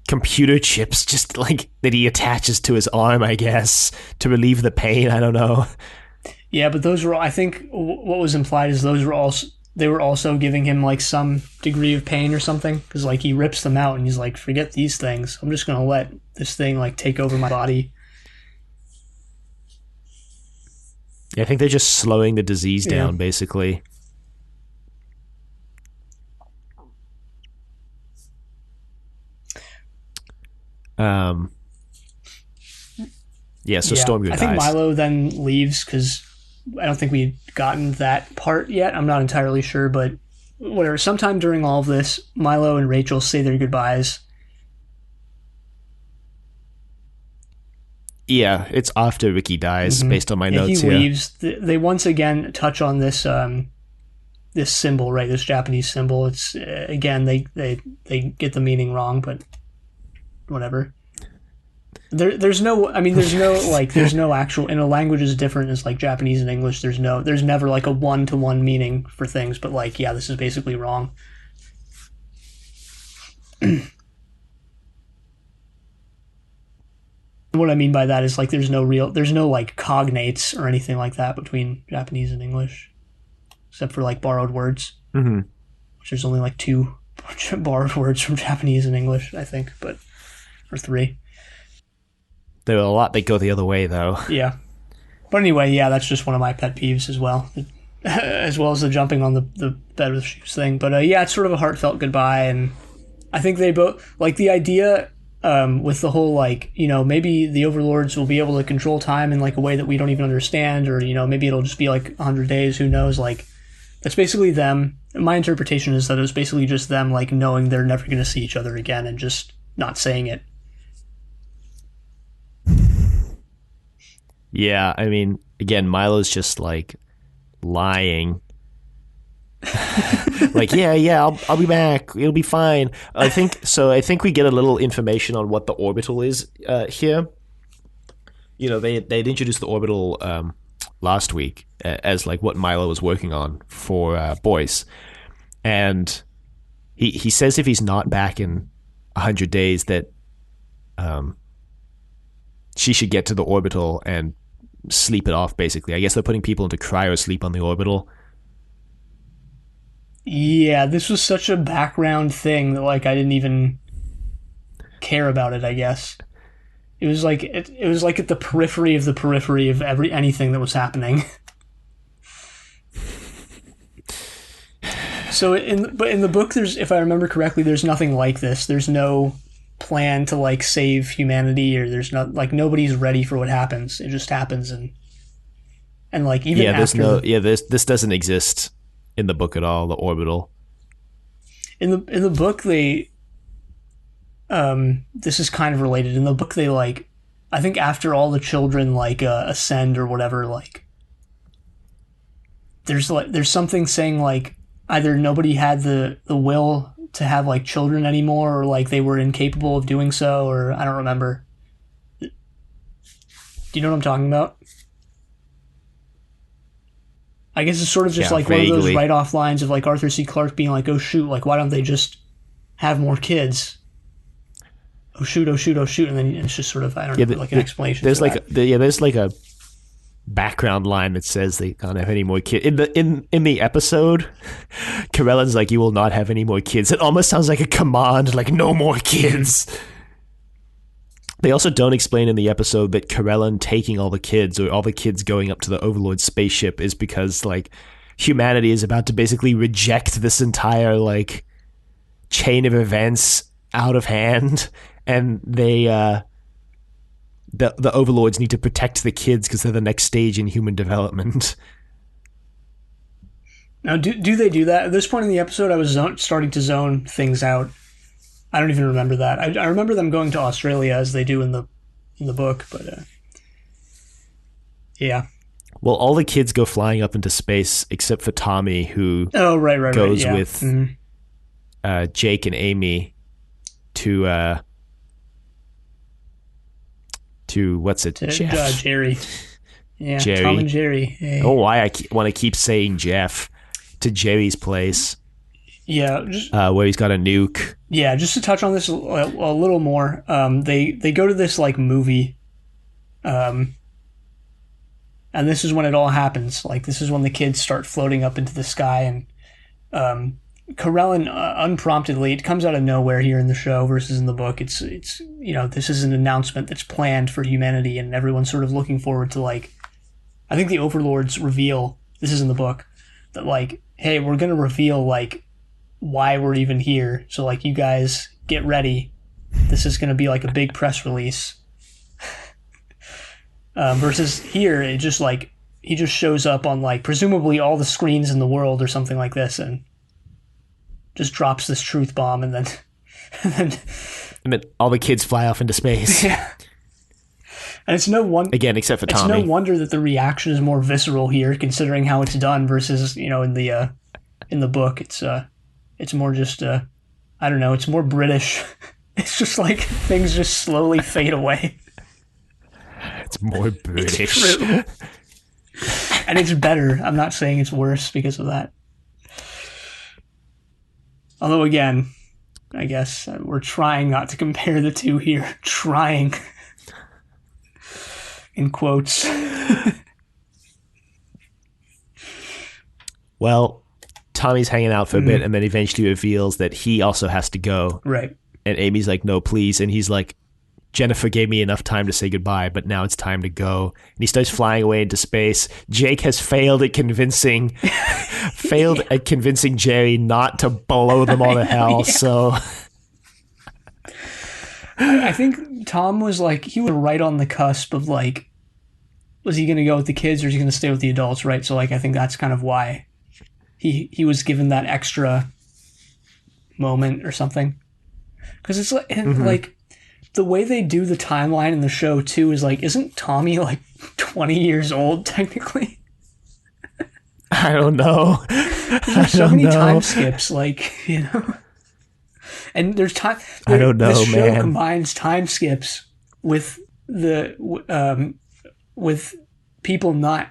computer chips just like that he attaches to his arm, I guess, to relieve the pain. I don't know. Yeah, but those were, I think what was implied is those were also, they were also giving him like some degree of pain or something, because like he rips them out and he's like, forget these things, I'm just gonna let this thing like take over my body. Yeah, I think they're just slowing the disease down, basically. So Stormgren dies. I think Milo then leaves because I don't think we'd gotten that part yet. I'm not entirely sure, but whatever. Sometime during all of this, Milo and Rachel say their goodbyes. Yeah, it's after Ricky dies, based on my notes here. He leaves. They once again touch on this this symbol, right? This Japanese symbol. It's again they get the meaning wrong, but whatever. There's no actual, in a language as different as like Japanese and English. There's never like a 1-to-1 meaning for things. But like, yeah, this is basically wrong. What I mean by that is like there's no like cognates or anything like that between Japanese and English, except for like borrowed words. Mm-hmm. Which there's only like 2 borrowed words from Japanese and English, I think, or 3. There are a lot that go the other way, though. Yeah. But anyway, yeah, that's just one of my pet peeves as well. As well as the jumping on the bed with shoes thing. But yeah, it's sort of a heartfelt goodbye, and I think they both, like the idea with the whole, like, you know, maybe the overlords will be able to control time in like a way that we don't even understand, or, you know, maybe it'll just be like 100 days, who knows, like, that's basically them. My interpretation is that it was basically just them, like, knowing they're never going to see each other again and just not saying it. Yeah, I mean, again, Milo's just like lying. Like, yeah, I'll be back. It'll be fine. I think we get a little information on what the orbital is here. You know, they'd introduced the orbital last week as like what Milo was working on for Boyce, and he says if he's not back in 100 days that she should get to the orbital and sleep it off, basically. I guess they're putting people into cryo sleep on the orbital. Yeah, this was such a background thing that like I didn't even care about it, I guess. It was like it was like at the periphery of anything that was happening. So in the book, there's, if I remember correctly, there's nothing like this. There's no plan to like save humanity, or there's not, like, nobody's ready for what happens. It just happens, and like even this doesn't exist in the book at all. The orbital in the book, they this is kind of related. In the book, they like, I think after all the children like ascend or whatever, like there's something saying like either nobody had the will to have like children anymore, or like they were incapable of doing so, or I don't remember. Do you know what I'm talking about? I guess it's sort of just like vaguely. One of those write-off lines of like Arthur C. Clarke being like, oh shoot, like why don't they just have more kids? Oh shoot, oh shoot, oh shoot, and then it's just sort of, I don't know, like an explanation. There's like there's like a background line that says they can't have any more kids. In the episode, Karellin's like, you will not have any more kids. It almost sounds like a command, like, no more kids. They also don't explain in the episode that Karellin taking all the kids, or all the kids going up to the Overlord spaceship, is because like humanity is about to basically reject this entire like chain of events out of hand, and they the overlords need to protect the kids because they're the next stage in human development. Now, do they do that? At this point in the episode, I was starting to zone things out. I don't even remember that. I remember them going to Australia as they do in the book, but yeah. Well, all the kids go flying up into space except for Tommy, who right, goes yeah. with Jake and Amy to what's it? Jeff. Jerry. Yeah, Jerry. Tom and Jerry. Hey. Oh, why I want to keep saying Jeff to Jerry's place. Yeah, where he's got a nuke. Yeah, just to touch on this a little more. They go to this like movie, and this is when it all happens. Like this is when the kids start floating up into the sky, and Corellin unpromptedly, it comes out of nowhere here in the show versus in the book. It's this is an announcement that's planned for humanity, and everyone's sort of looking forward to like. I think the overlords reveal, this is in the book, that like, hey, we're gonna reveal like why we're even here. So like, you guys get ready. This is gonna be like a big press release. Versus here, it just like he just shows up on like presumably all the screens in the world or something like this, and just drops this truth bomb, and then and then all the kids fly off into space. Yeah. And it's no wonder, again, except for Tommy. It's no wonder that the reaction is more visceral here, considering how it's done versus in the book. It's more just I don't know. It's more British. It's just like things just slowly fade away. It's more British. It's true. And it's better. I'm not saying it's worse because of that. Although again, I guess we're trying not to compare the two here. Trying. In quotes. Well, Tommy's hanging out for a bit and then eventually reveals that he also has to go. Right. And Amy's like, no, please. And he's like, Jennifer gave me enough time to say goodbye, but now it's time to go. And he starts flying away into space. Jake has failed at convincing Jerry not to blow them all to hell. Yeah. So I think Tom was like, he was right on the cusp of like, was he going to go with the kids or is he going to stay with the adults, right? So like, I think that's kind of why he was given that extra moment or something. Because it's like, like the way they do the timeline in the show too is like, isn't Tommy like 20 years old technically? I don't know. There's so many time skips, like, and there's time. I don't know, this show man. combines time skips with with people not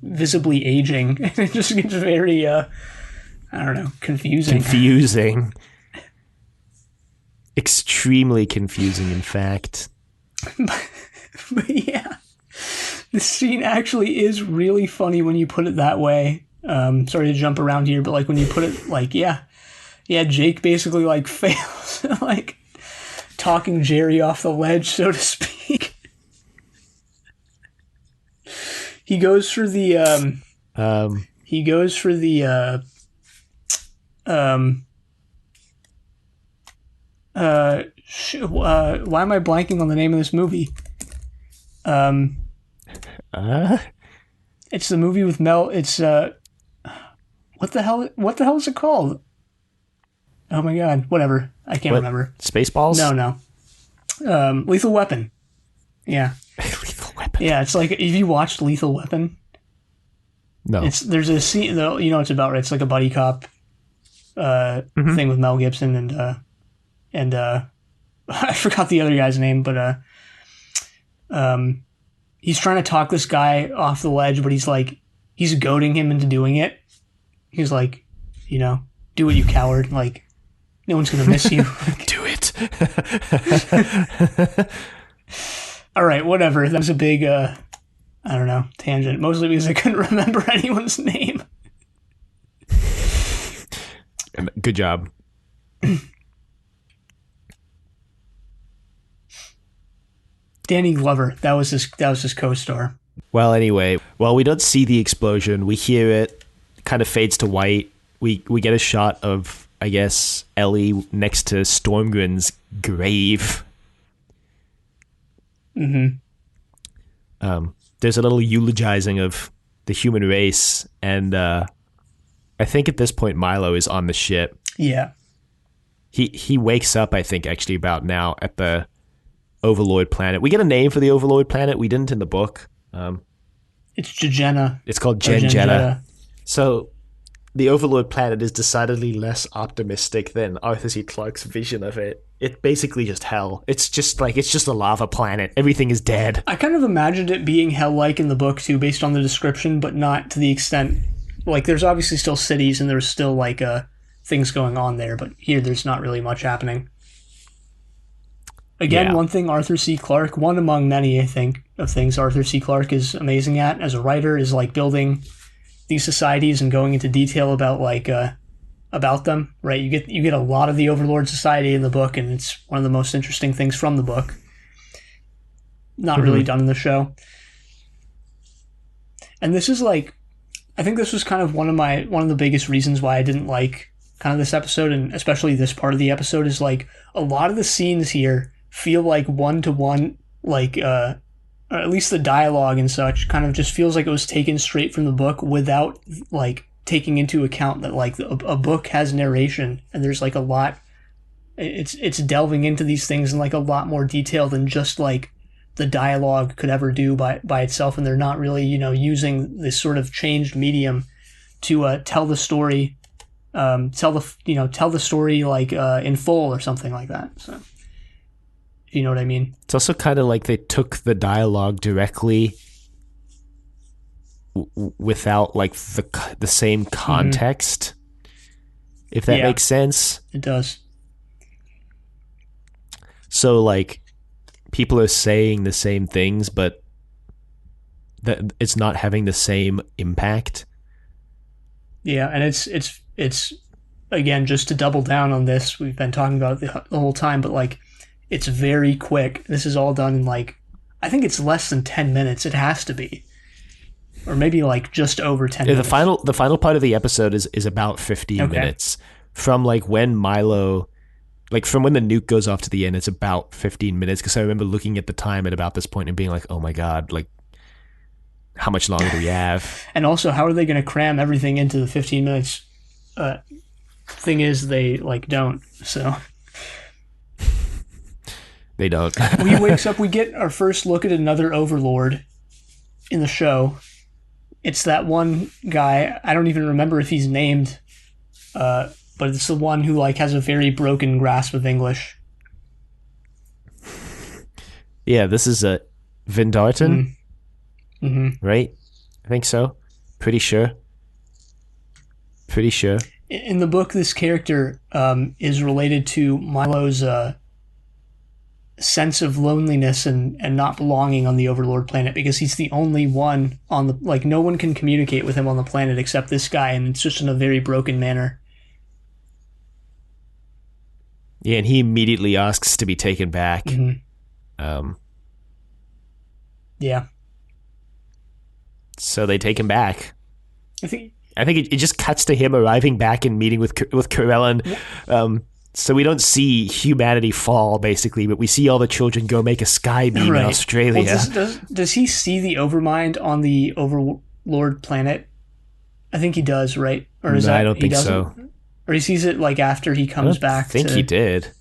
visibly aging, and it just gets very, I don't know, confusing. Confusing. Extremely confusing, in fact. But yeah, the scene actually is really funny when you put it that way. Sorry to jump around here, but like when you put it like, yeah, Jake basically like fails like talking Jerry off the ledge, so to speak. He goes for the why am I blanking on the name of this movie? It's the movie with Mel. It's what the hell is it called? Oh my god, whatever. I can't remember. Spaceballs? No. Lethal Weapon. Yeah. Lethal Weapon. Yeah, it's like, if you watched Lethal Weapon. No. There's a scene, though, you know what it's about, right? It's like a buddy cop thing with Mel Gibson and I forgot the other guy's name, but he's trying to talk this guy off the ledge, but he's goading him into doing it. He's like, do it, you coward. Like, no one's going to miss you. Do it. All right, whatever. That was a big, I don't know, tangent. Mostly because I couldn't remember anyone's name. Good job. Danny Glover. That was his co-star. Well, anyway, we don't see the explosion. We hear it. Kind of fades to white. We get a shot of, I guess, Ellie next to Stormgren's grave. Mm-hmm. There's a little eulogizing of the human race, and I think at this point Milo is on the ship. Yeah. He wakes up, I think, actually about now at the Overlord planet. We get a name for the Overlord planet. We didn't in the book. It's Jejena. It's called Jejena. So the Overlord planet is decidedly less optimistic than Arthur C. Clarke's vision of it. It's basically just hell. It's just a lava planet. Everything is dead. I kind of imagined it being hell-like in the book too, based on the description, but not to the extent. Like, there's obviously still cities and there's still like things going on there, but here there's not really much happening. Again, one thing Arthur C. Clarke, one among many, I think, of things Arthur C. Clarke is amazing at as a writer, is like building these societies and going into detail about like about them. Right, you get a lot of the Overlord society in the book, and it's one of the most interesting things from the book. Not really done in the show. And this is like, I think this was kind of one of the biggest reasons why I didn't like kind of this episode, and especially this part of the episode, is like a lot of the scenes here feel like one-to-one, like or at least the dialogue and such kind of just feels like it was taken straight from the book without like taking into account that like a book has narration, and there's like a lot, it's delving into these things in like a lot more detail than just like the dialogue could ever do by itself, and they're not really, using this sort of changed medium to tell the story, tell the story like in full or something like that. So, if you know what I mean. It's also kind of like they took the dialogue directly without like the same context, if that makes sense. It does. So like people are saying the same things, but that it's not having the same impact. Yeah, and it's again, just to double down on this, we've been talking about it the whole time, but like it's very quick. This is all done in like, I think it's less than 10 minutes. It has to be. Or maybe like just over 10 minutes. The final part of the episode is about 15 minutes. From like when Milo, like from when the nuke goes off to the end, it's about 15 minutes. Because I remember looking at the time at about this point and being like, oh my God, like how much longer do we have? And also, how are they going to cram everything into the 15 minutes? Thing is, they like don't. So they don't. We wakes up, we get our first look at another Overlord in the show. It's that one guy. I don't even remember if he's named, but it's the one who like has a very broken grasp of English. Yeah, this is a Vindarton, right? I think so. Pretty sure. In the book, this character is related to Milo's sense of loneliness and not belonging on the Overlord planet, because he's the only one on the, like, no one can communicate with him on the planet except this guy, and it's just in a very broken manner. Yeah, and he immediately asks to be taken back. Yeah. So they take him back. I think it just cuts to him arriving back and meeting with Corellin. So we don't see humanity fall, basically, but we see all the children go make a sky beam in Australia. Well, does he see the Overmind on the Overlord planet? I think he does, right? Or is I don't think so. Or he sees it like after he comes back. I think he did.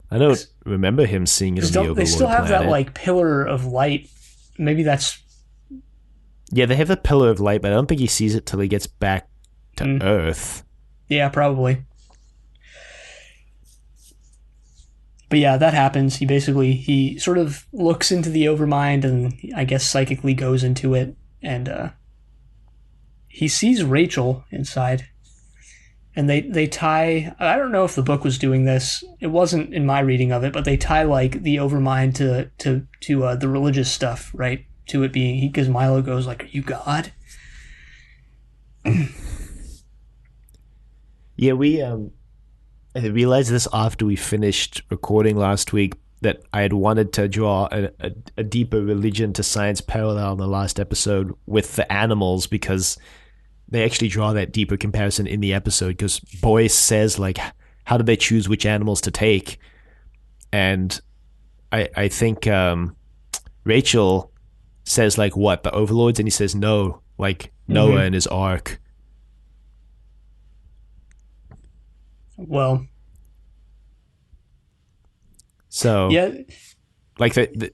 I don't remember him seeing it on the Overlord planet. They still have that like pillar of light. Maybe that's... Yeah, they have the pillar of light, but I don't think he sees it till he gets back to Earth. Yeah, probably. But yeah, that happens. He sort of looks into the Overmind and I guess psychically goes into it, and he sees Rachel inside. And they tie, I don't know if the book was doing this. It wasn't in my reading of it, but they tie like the Overmind to the religious stuff, right? To it being, because Milo goes like, "Are you God?" Yeah, I realized this after we finished recording last week, that I had wanted to draw a deeper religion to science parallel in the last episode with the animals, because they actually draw that deeper comparison in the episode, because Boyce says, like, how did they choose which animals to take? And I think Rachel says, like, what, the Overlords? And he says, no, like Noah and his ark. Well, so yeah, like they're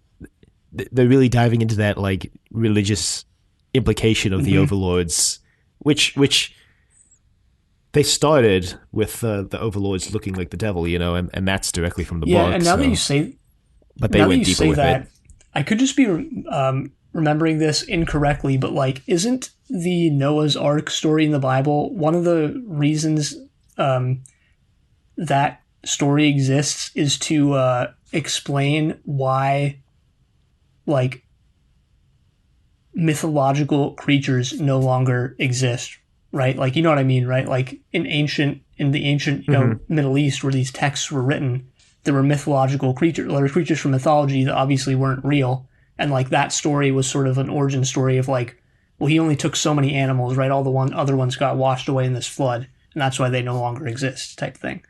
really diving into that like religious implication of the overlords, which they started with the overlords looking like the devil, and that's directly from the book. Yeah, and now that you say, but they went deeper with it. I could just be remembering this incorrectly, but like, isn't the Noah's Ark story in the Bible one of the reasons that story exists is to explain why, like, mythological creatures no longer exist, right? Like, you know what I mean, right? Like in the ancient, Middle East, where these texts were written, there were mythological creatures. There were creatures from mythology that obviously weren't real, and like that story was sort of an origin story of like, well, he only took so many animals, right? All the other ones got washed away in this flood, and that's why they no longer exist, type thing.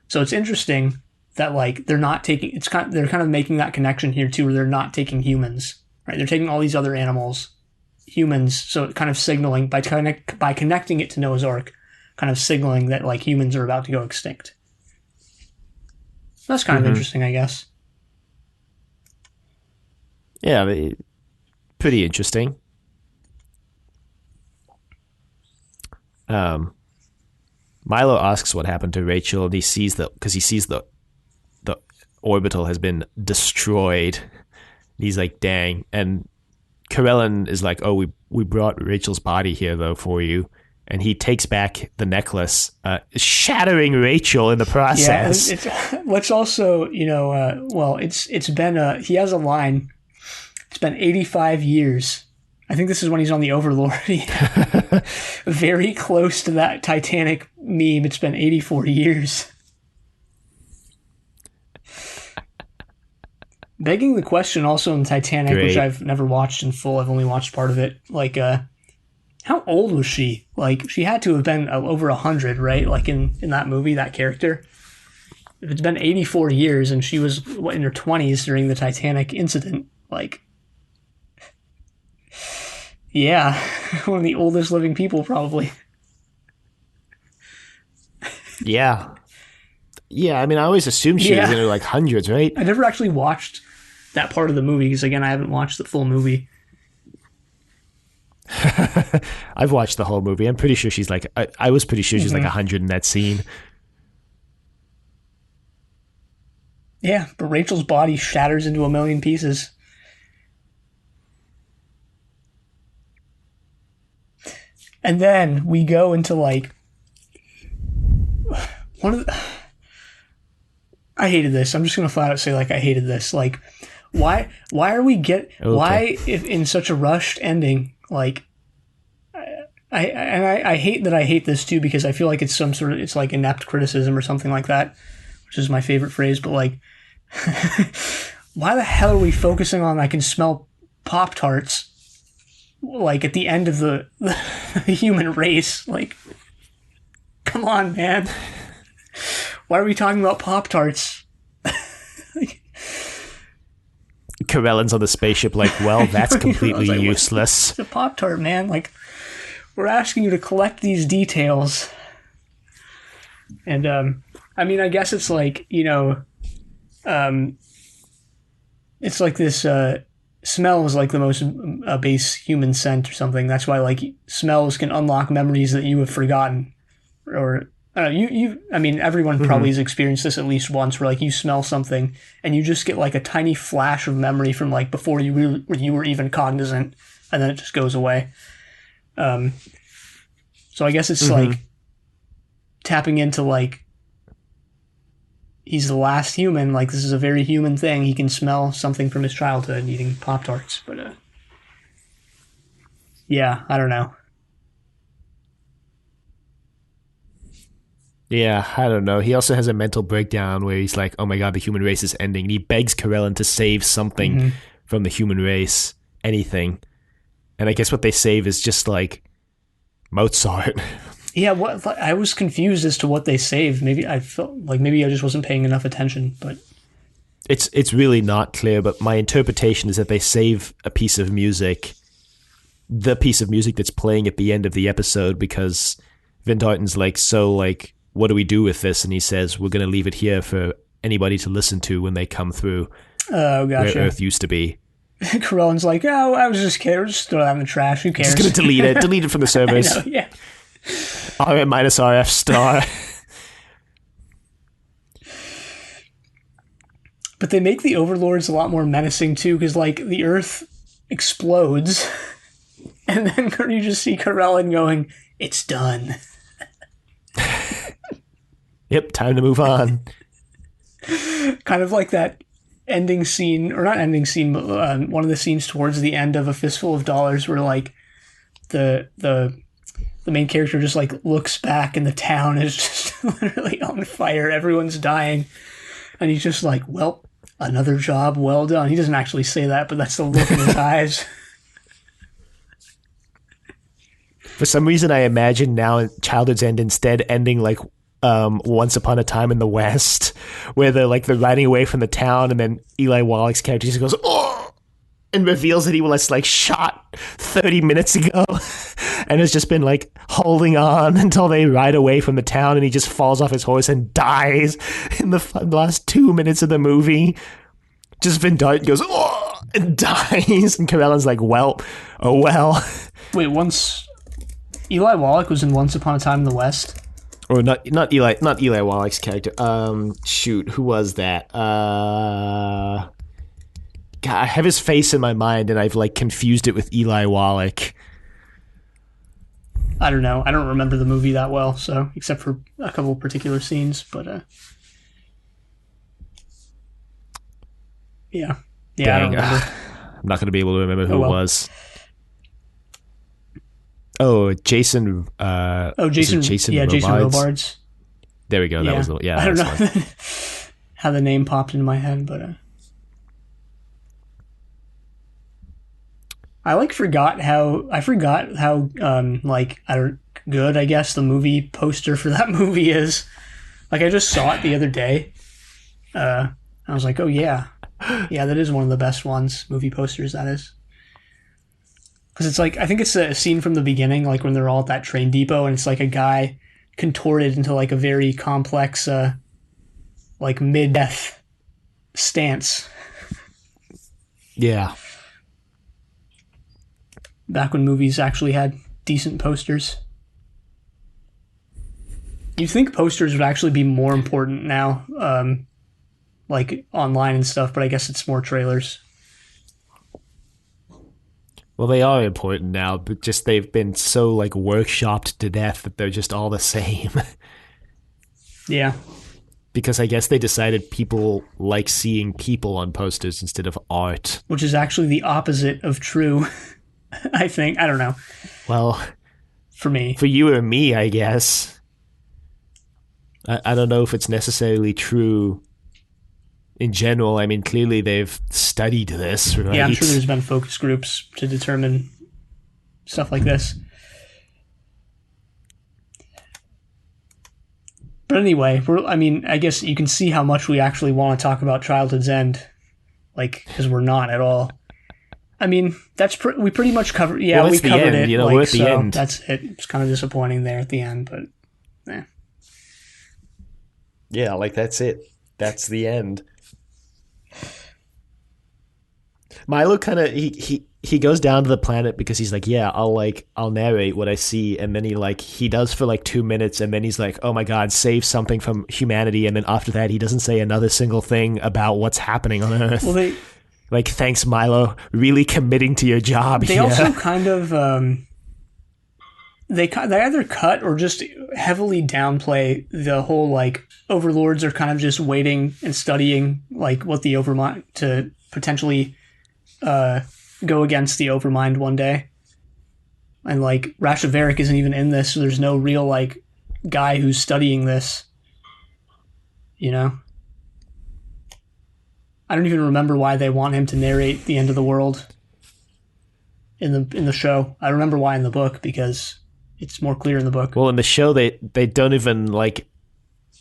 So it's interesting that like they're kind of making that connection here too, where they're not taking humans, right? They're taking all these other animals, humans, so it kind of signaling by connecting it to Noah's Ark, kind of signaling that like humans are about to go extinct. That's kind of interesting, I guess. Yeah, pretty interesting. Milo asks what happened to Rachel, and he sees the orbital has been destroyed. He's like, dang. And Karellen is like, oh, we brought Rachel's body here, though, for you. And he takes back the necklace, shattering Rachel in the process. Yeah, what's also, it's been, he has a line, it's been 85 years. I think this is when he's on the Overlord. Very close to that Titanic meme. It's been 84 years. Begging the question also in Titanic, which I've never watched in full. I've only watched part of it. Like, how old was she? Like, she had to have been over 100, right? Like in that movie, that character. If it's been 84 years and she was in her 20s during the Titanic incident, like, yeah, one of the oldest living people, probably. Yeah. Yeah, I mean, I always assumed she was in her, like, hundreds, right? I never actually watched that part of the movie, because, again, I haven't watched the full movie. I've watched the whole movie. I'm pretty sure she's, like, I was pretty sure she's, like, 100 in that scene. Yeah, but Rachel's body shatters into a million pieces. And then we go into like I hated this. I'm just gonna flat out say like I hated this. Like, why are we why if in such a rushed ending? Like, I hate that I hate this too, because I feel like it's it's like inept criticism or something like that, which is my favorite phrase. But like, why the hell are we focusing on I can smell Pop-Tarts? Like at the end of the human race, like, come on, man. Why are we talking about Pop-Tarts? Karellen's on the spaceship like, well, that's completely useless. It's a Pop-Tart, man. Like, we're asking you to collect these details. And, I mean, I guess it's like, it's like this, smell is like the most base human scent or something. That's why like smells can unlock memories that you have forgotten, or I mean, everyone probably has experienced this at least once, where like you smell something and you just get like a tiny flash of memory from like before you were even cognizant, and then it just goes away. So I guess it's like tapping into like, he's the last human, like this is a very human thing. He can smell something from his childhood eating Pop-Tarts, but yeah, I don't know. Yeah, I don't know. He also has a mental breakdown where he's like, oh my god, the human race is ending. And he begs Karellen to save something from the human race, anything. And I guess what they save is just like Mozart. Yeah, I was confused as to what they saved. Maybe I felt like maybe I just wasn't paying enough attention, but it's really not clear. But my interpretation is that they save a piece of music, the piece of music that's playing at the end of the episode, because Van Darten's like, so like, what do we do with this? And he says, we're going to leave it here for anybody to listen to when they come through. Oh, gotcha. Where Earth used to be. Corellan's like, oh, I was just kidding. Just throw that in the trash. Who cares? Just gonna delete it. Delete it from the servers. I know, yeah. RM minus RF star. But they make the overlords a lot more menacing too, because like the Earth explodes, and then you just see Corellan going, "It's done." Yep, time to move on. Kind of like that ending scene, or not ending scene, but one of the scenes towards the end of A Fistful of Dollars, where like the main character just like looks back and the town is just literally on fire. Everyone's dying, and he's just like, "Well, another job well done." He doesn't actually say that, but that's the look in his eyes. For some reason, I imagine now Childhood's End instead ending like Once Upon a Time in the West, where they're riding away from the town, and then Eli Wallach's character just goes, "Oh!" and reveals that he was like shot 30 minutes ago and has just been like holding on until they ride away from the town, and he just falls off his horse and dies in the last 2 minutes of the movie. Just Van Dyke goes, "Oh!" and dies, and Corellan's like, "Well, oh well." Wait, once Eli Wallach was in Once Upon a Time in the West? Or not Eli Wallach's character. Shoot, who was that? God, I have his face in my mind, and I've like confused it with Eli Wallach. I don't know. I don't remember the movie that well, so except for a couple particular scenes, but yeah, Dang, I don't remember. I'm not going to be able to remember who it was. Oh, Jason. Jason. Yeah, Robards? Jason Robards. There we go. That was the I don't know how the name popped into my head, but I forgot how good, I guess, the movie poster for that movie is. Like, I just saw it the other day. I was like, oh yeah, that is one of the best ones. Movie posters, that is. Because it's like, I think it's a scene from the beginning, like when they're all at that train depot, and it's like a guy contorted into like a very complex, like mid-death stance. Yeah. Back when movies actually had decent posters. You'd think posters would actually be more important now, like online and stuff, but I guess it's more trailers. Well, they are important now, but just they've been so like workshopped to death that they're just all the same. Yeah. Because I guess they decided people like seeing people on posters instead of art. Which is actually the opposite of true, I think. I don't know. Well, for me. For you or me, I guess. I don't know if it's necessarily true in general. I mean, clearly they've studied this, right? Yeah, I'm sure there's been focus groups to determine stuff like this. But anyway, I guess you can see how much we actually want to talk about Childhood's End, like, because we're not at all. I mean, we pretty much covered. Yeah, we covered it. We're at the end. That's it. It's kind of disappointing there at the end, but yeah. Yeah, like that's it. That's the end. Milo kind of he goes down to the planet because he's like, yeah, I'll narrate what I see, and then he does for like 2 minutes, and then he's like, oh my god, save something from humanity, and then after that he doesn't say another single thing about what's happening on Earth. Well, thanks, Milo, really committing to your job. They also kind of they either cut or just heavily downplay the whole like overlords are kind of just waiting and studying like what the Overmind to potentially go against the Overmind one day. And like Rashaveric isn't even in this, so there's no real like guy who's studying this. You know? I don't even remember why they want him to narrate the end of the world in the show. I remember why in the book, because it's more clear in the book. Well, in the show they don't even like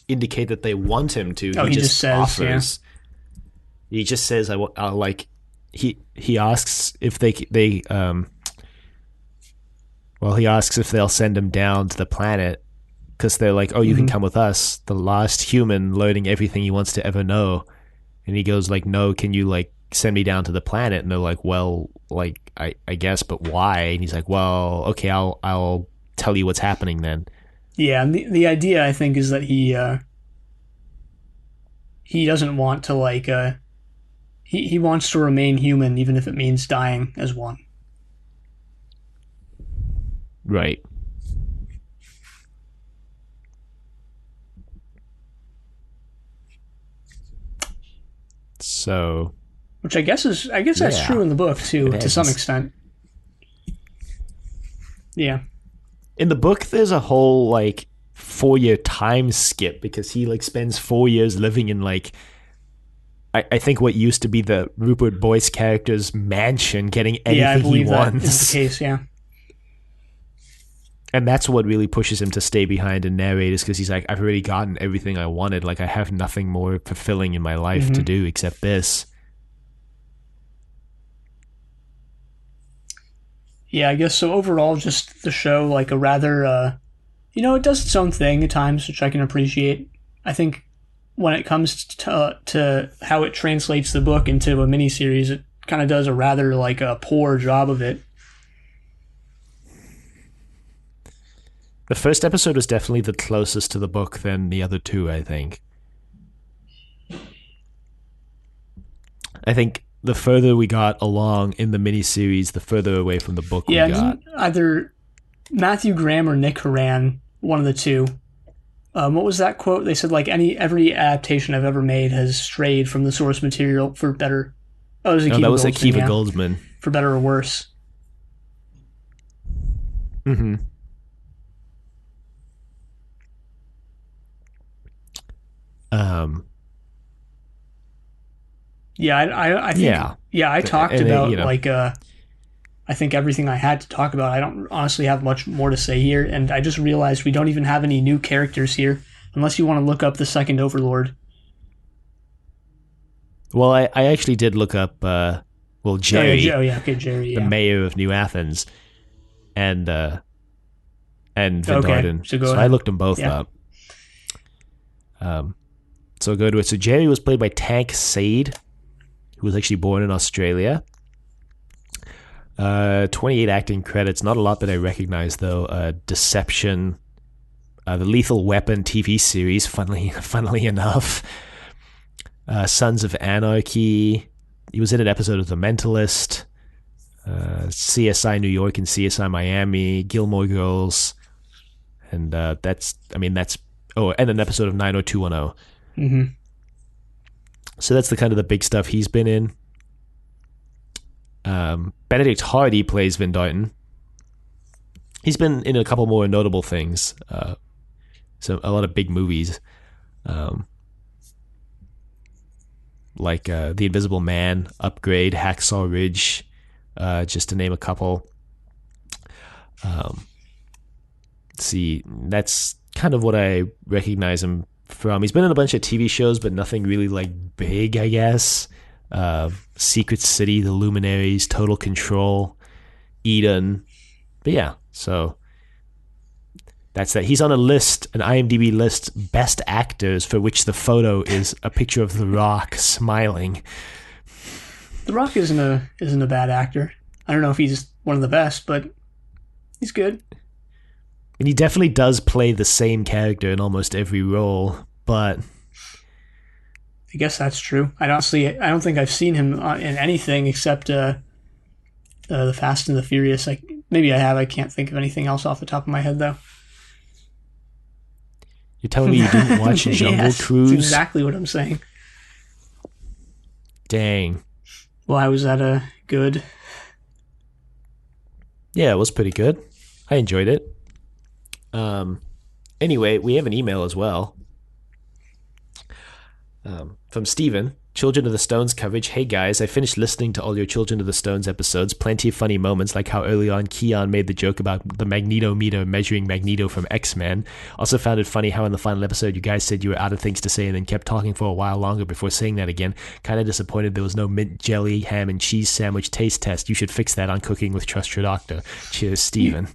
indicate that they want him to. Oh, he just says, offers. Yeah. He just says, I'll like. He asks if he asks if they'll send him down to the planet, because they're like, oh, you can come with us, the last human learning everything he wants to ever know. And he goes like, no, can you like send me down to the planet. And they're like, well, like, I guess, but why? And he's like, well, okay, I'll tell you what's happening then. Yeah, and the idea, I think, is that he doesn't want to, like, he wants to remain human, even if it means dying as one. Right. So, which I guess that's true in the book too, to some extent. Yeah. In the book, there's a whole like 4-year time skip because he like spends 4 years living in like I think what used to be the Rupert Boyce character's mansion, getting anything he wants. That is the case, yeah. And that's what really pushes him to stay behind and narrate, is because he's like, I've already gotten everything I wanted. Like, I have nothing more fulfilling in my life to do except this. Yeah, I guess so. Overall, just the show, like a rather, it does its own thing at times, which I can appreciate. I think when it comes to how it translates the book into a miniseries, it kind of does a rather like a poor job of it. The first episode was definitely the closest to the book than the other two, I think. I think the further we got along in the miniseries, the further away from the book we got. Either Matthew Graham or Nick Horan, one of the two. What was that quote? They said, like, every adaptation I've ever made has strayed from the source material for better. Oh, that was Akiva Goldsman. For better or worse. Mm-hmm. I think, I talked about I think everything I had to talk about. I don't honestly have much more to say here, and I just realized we don't even have any new characters here, unless you want to look up the second Overlord. Well, I actually did look up, Jerry. Jerry, the mayor of New Athens, and Van Darden. So I looked them both up. So I'll go to it. So Jerry was played by Tank Sade, who was actually born in Australia. 28 acting credits. Not a lot that I recognize, though. Deception, the Lethal Weapon TV series, funnily enough. Sons of Anarchy. He was in an episode of The Mentalist. CSI New York and CSI Miami. Gilmore Girls. And and an episode of 90210. Mm-hmm. So that's the kind of the big stuff he's been in. Benedict Hardy plays Van Darten. He's been in a couple more notable things. So a lot of big movies. Like The Invisible Man, Upgrade, Hacksaw Ridge, just to name a couple. Let's see, that's kind of what I recognize him from. He's been in a bunch of TV shows, but nothing really like big, I guess. Secret City, The Luminaries, Total Control, Eden. But yeah, so that's that. He's on a list, an IMDb list, best actors, for which the photo is a picture of The Rock smiling. The Rock isn't a bad actor. I don't know if he's one of the best, but he's good. And he definitely does play the same character in almost every role, but I guess that's true. I don't think I've seen him in anything except the Fast and the Furious. Maybe I have. I can't think of anything else off the top of my head, though. You're telling me you didn't watch Jungle Cruise? That's exactly what I'm saying. Dang. Why was that good? Yeah, it was pretty good. I enjoyed it. Anyway, we have an email as well. From Steven. Children of the Stones coverage. Hey guys, I finished listening to all your Children of the Stones episodes. Plenty of funny moments, like how early on Keon made the joke about the Magneto meter measuring Magneto from X-Men. Also found it funny how in the final episode you guys said you were out of things to say and then kept talking for a while longer before saying that again. Kind of disappointed there was no mint jelly, ham, and cheese sandwich taste test. You should fix that on Cooking with Trust Your Doctor. Cheers, Steven.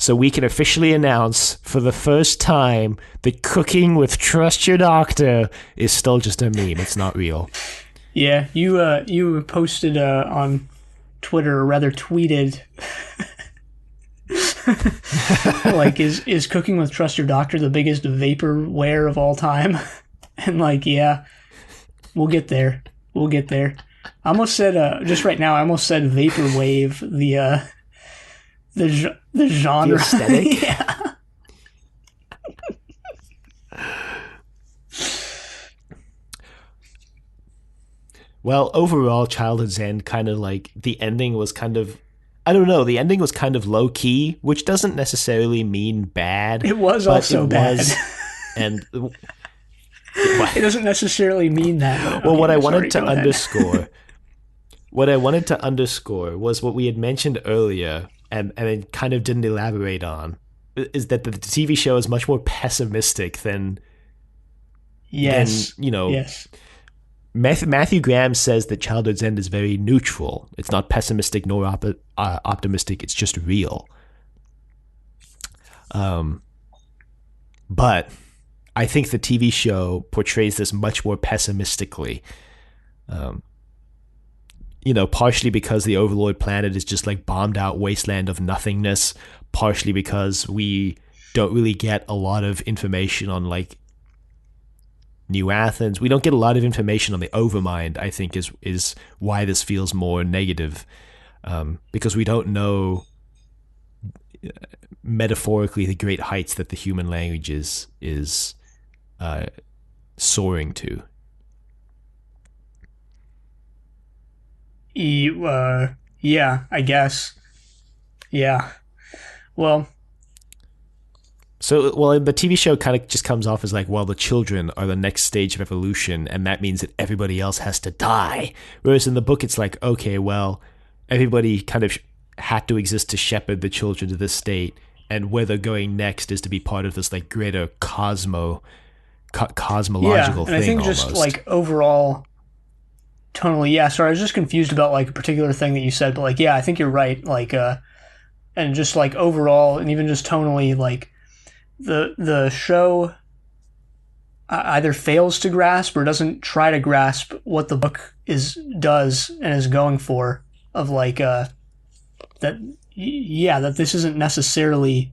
So we can officially announce for the first time that Cooking with Trust Your Doctor is still just a meme. It's not real. Yeah, you posted on Twitter, or rather tweeted, like, is cooking with Trust Your Doctor the biggest vaporware of all time? And like, yeah, we'll get there. We'll get there. I almost said just right now. I almost said vaporwave. The genre, The aesthetic. yeah. Well, overall, Childhood's End kind of like the ending was kind of, I don't know, the ending was kind of low key, which doesn't necessarily mean bad. It was but also it bad. was, and It doesn't necessarily mean that. well, Okay, what I sorry, wanted to go ahead. underscore, what I wanted to underscore was what we had mentioned earlier, and it kind of didn't elaborate on, is that the TV show is much more pessimistic than Yes. you know. Yes. Matthew Graham says that Childhood's End is very neutral. It's not pessimistic nor optimistic. It's just real. But I think the TV show portrays this much more pessimistically. Partially because the Overlord planet is just like bombed out wasteland of nothingness. Partially because we don't really get a lot of information on like New Athens. We don't get a lot of information on the Overmind, I think is why this feels more negative. Because we don't know metaphorically the great heights that the human language is soaring to. Yeah, I guess. Yeah. Well, So, the TV show kind of just comes off as like, well, the children are the next stage of evolution, and that means that everybody else has to die. Whereas in the book, it's like, okay, well, everybody kind of had to exist to shepherd the children to this state, and where they're going next is to be part of this like greater cosmological yeah, and thing. I think almost. just like overall, tonally, yeah. Sorry, I was just confused about like a particular thing that you said, but like, yeah, I think you're right. Like, and just like overall, and even just tonally, like the show either fails to grasp or doesn't try to grasp what the book does and is going for, of like that this isn't necessarily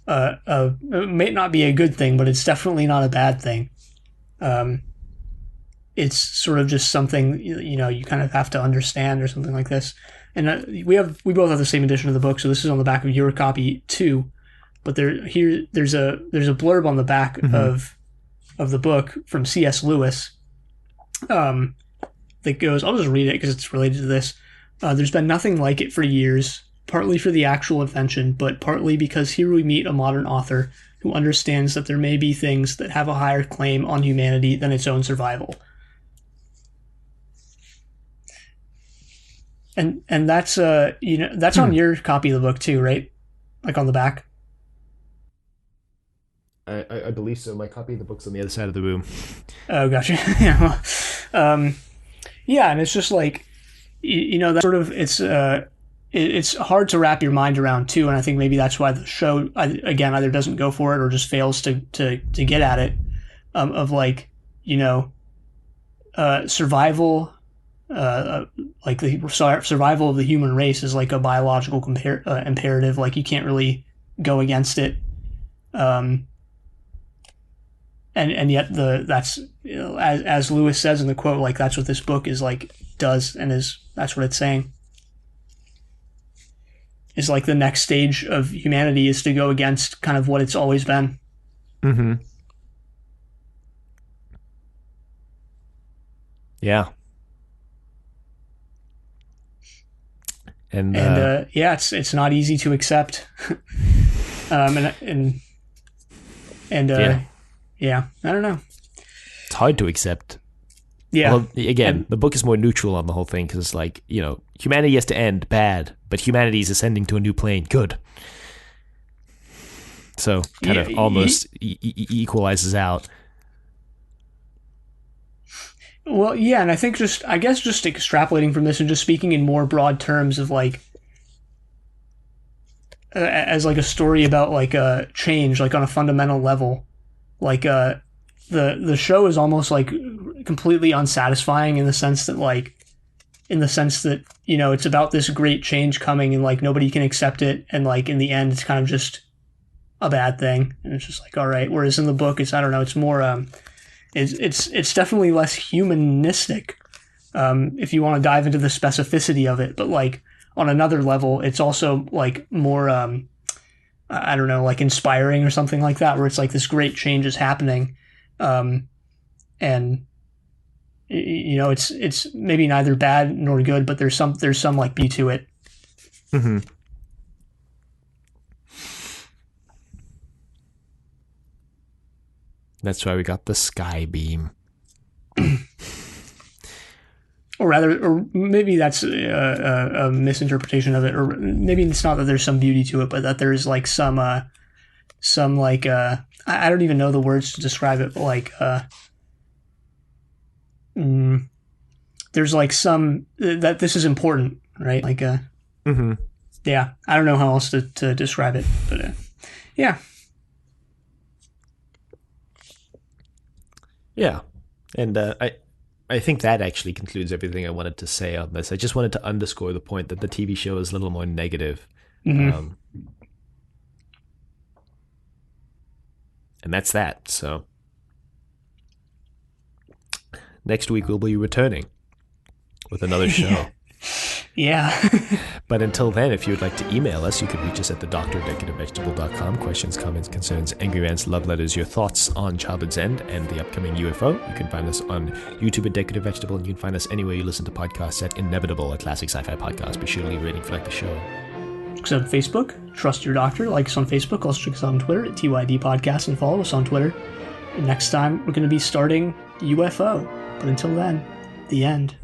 it may not be a good thing, but it's definitely not a bad thing. It's sort of just something you kind of have to understand, or something like this. And we both have the same edition of the book, so this is on the back of your copy too. But there's a blurb on the back of the book from C.S. Lewis that goes, I'll just read it because it's related to this. There's been nothing like it for years, partly for the actual invention, but partly because here we meet a modern author who understands that there may be things that have a higher claim on humanity than its own survival. And that's that's on your copy of the book too, right? Like on the back. I believe so. My copy of the book's on the other side of the room. Oh, gotcha. Yeah, well, yeah, and it's just like, that sort of, it's hard to wrap your mind around too, and I think maybe that's why the show again either doesn't go for it or just fails to get at it, of like survival, like the survival of the human race is like a biological imperative. Like you can't really go against it. And yet that's as Lewis says in the quote, like that's what this book is like, does, and that's what it's saying. Is like the next stage of humanity is to go against kind of what it's always been. Mm-hmm. Yeah. And yeah, it's not easy to accept. And yeah, I don't know. It's hard to accept. Yeah. Well, again, the book is more neutral on the whole thing, because it's like, humanity has to end, bad, but humanity is ascending to a new plane, good. So kind of almost equalizes out. Well, yeah, and I think I guess just extrapolating from this and just speaking in more broad terms of like, as like a story about like a change, like on a fundamental level, like the show is almost like completely unsatisfying in the sense that it's about this great change coming and like nobody can accept it, and like in the end it's kind of just a bad thing, and it's just like, all right. Whereas in the book, it's, I don't know, it's more it's definitely less humanistic, if you want to dive into the specificity of it, but like on another level it's also like more I don't know, like inspiring or something like that, where it's like this great change is happening, and it's maybe neither bad nor good, but there's some like beauty to it. Mm-hmm. That's why we got the sky beam. Or maybe that's a misinterpretation of it, or maybe it's not that there's some beauty to it, but that there's like some like I don't even know the words to describe it, but like there's like some that this is important, right? Like mm-hmm. Yeah, I don't know how else to describe it, but yeah. Yeah, and I think that actually concludes everything I wanted to say on this. I just wanted to underscore the point that the TV show is a little more negative. Mm-hmm. And that's that. So next week we'll be returning with another show. Yeah. But until then, if you would like to email us, you can reach us at thedoctor@decorativevegetable.com. Questions, comments, concerns, angry rants, love letters, your thoughts on Childhood's End and the upcoming UFO. You can find us on YouTube at Decorative Vegetable, and you can find us anywhere you listen to podcasts at Inevitable, a classic sci-fi podcast. Be sure to leave a rating if you like the show. Check us out on Facebook. Trust your doctor. Like us on Facebook. Also check us out on Twitter at TYD Podcast, and follow us on Twitter. And next time, we're going to be starting UFO. But until then, the end.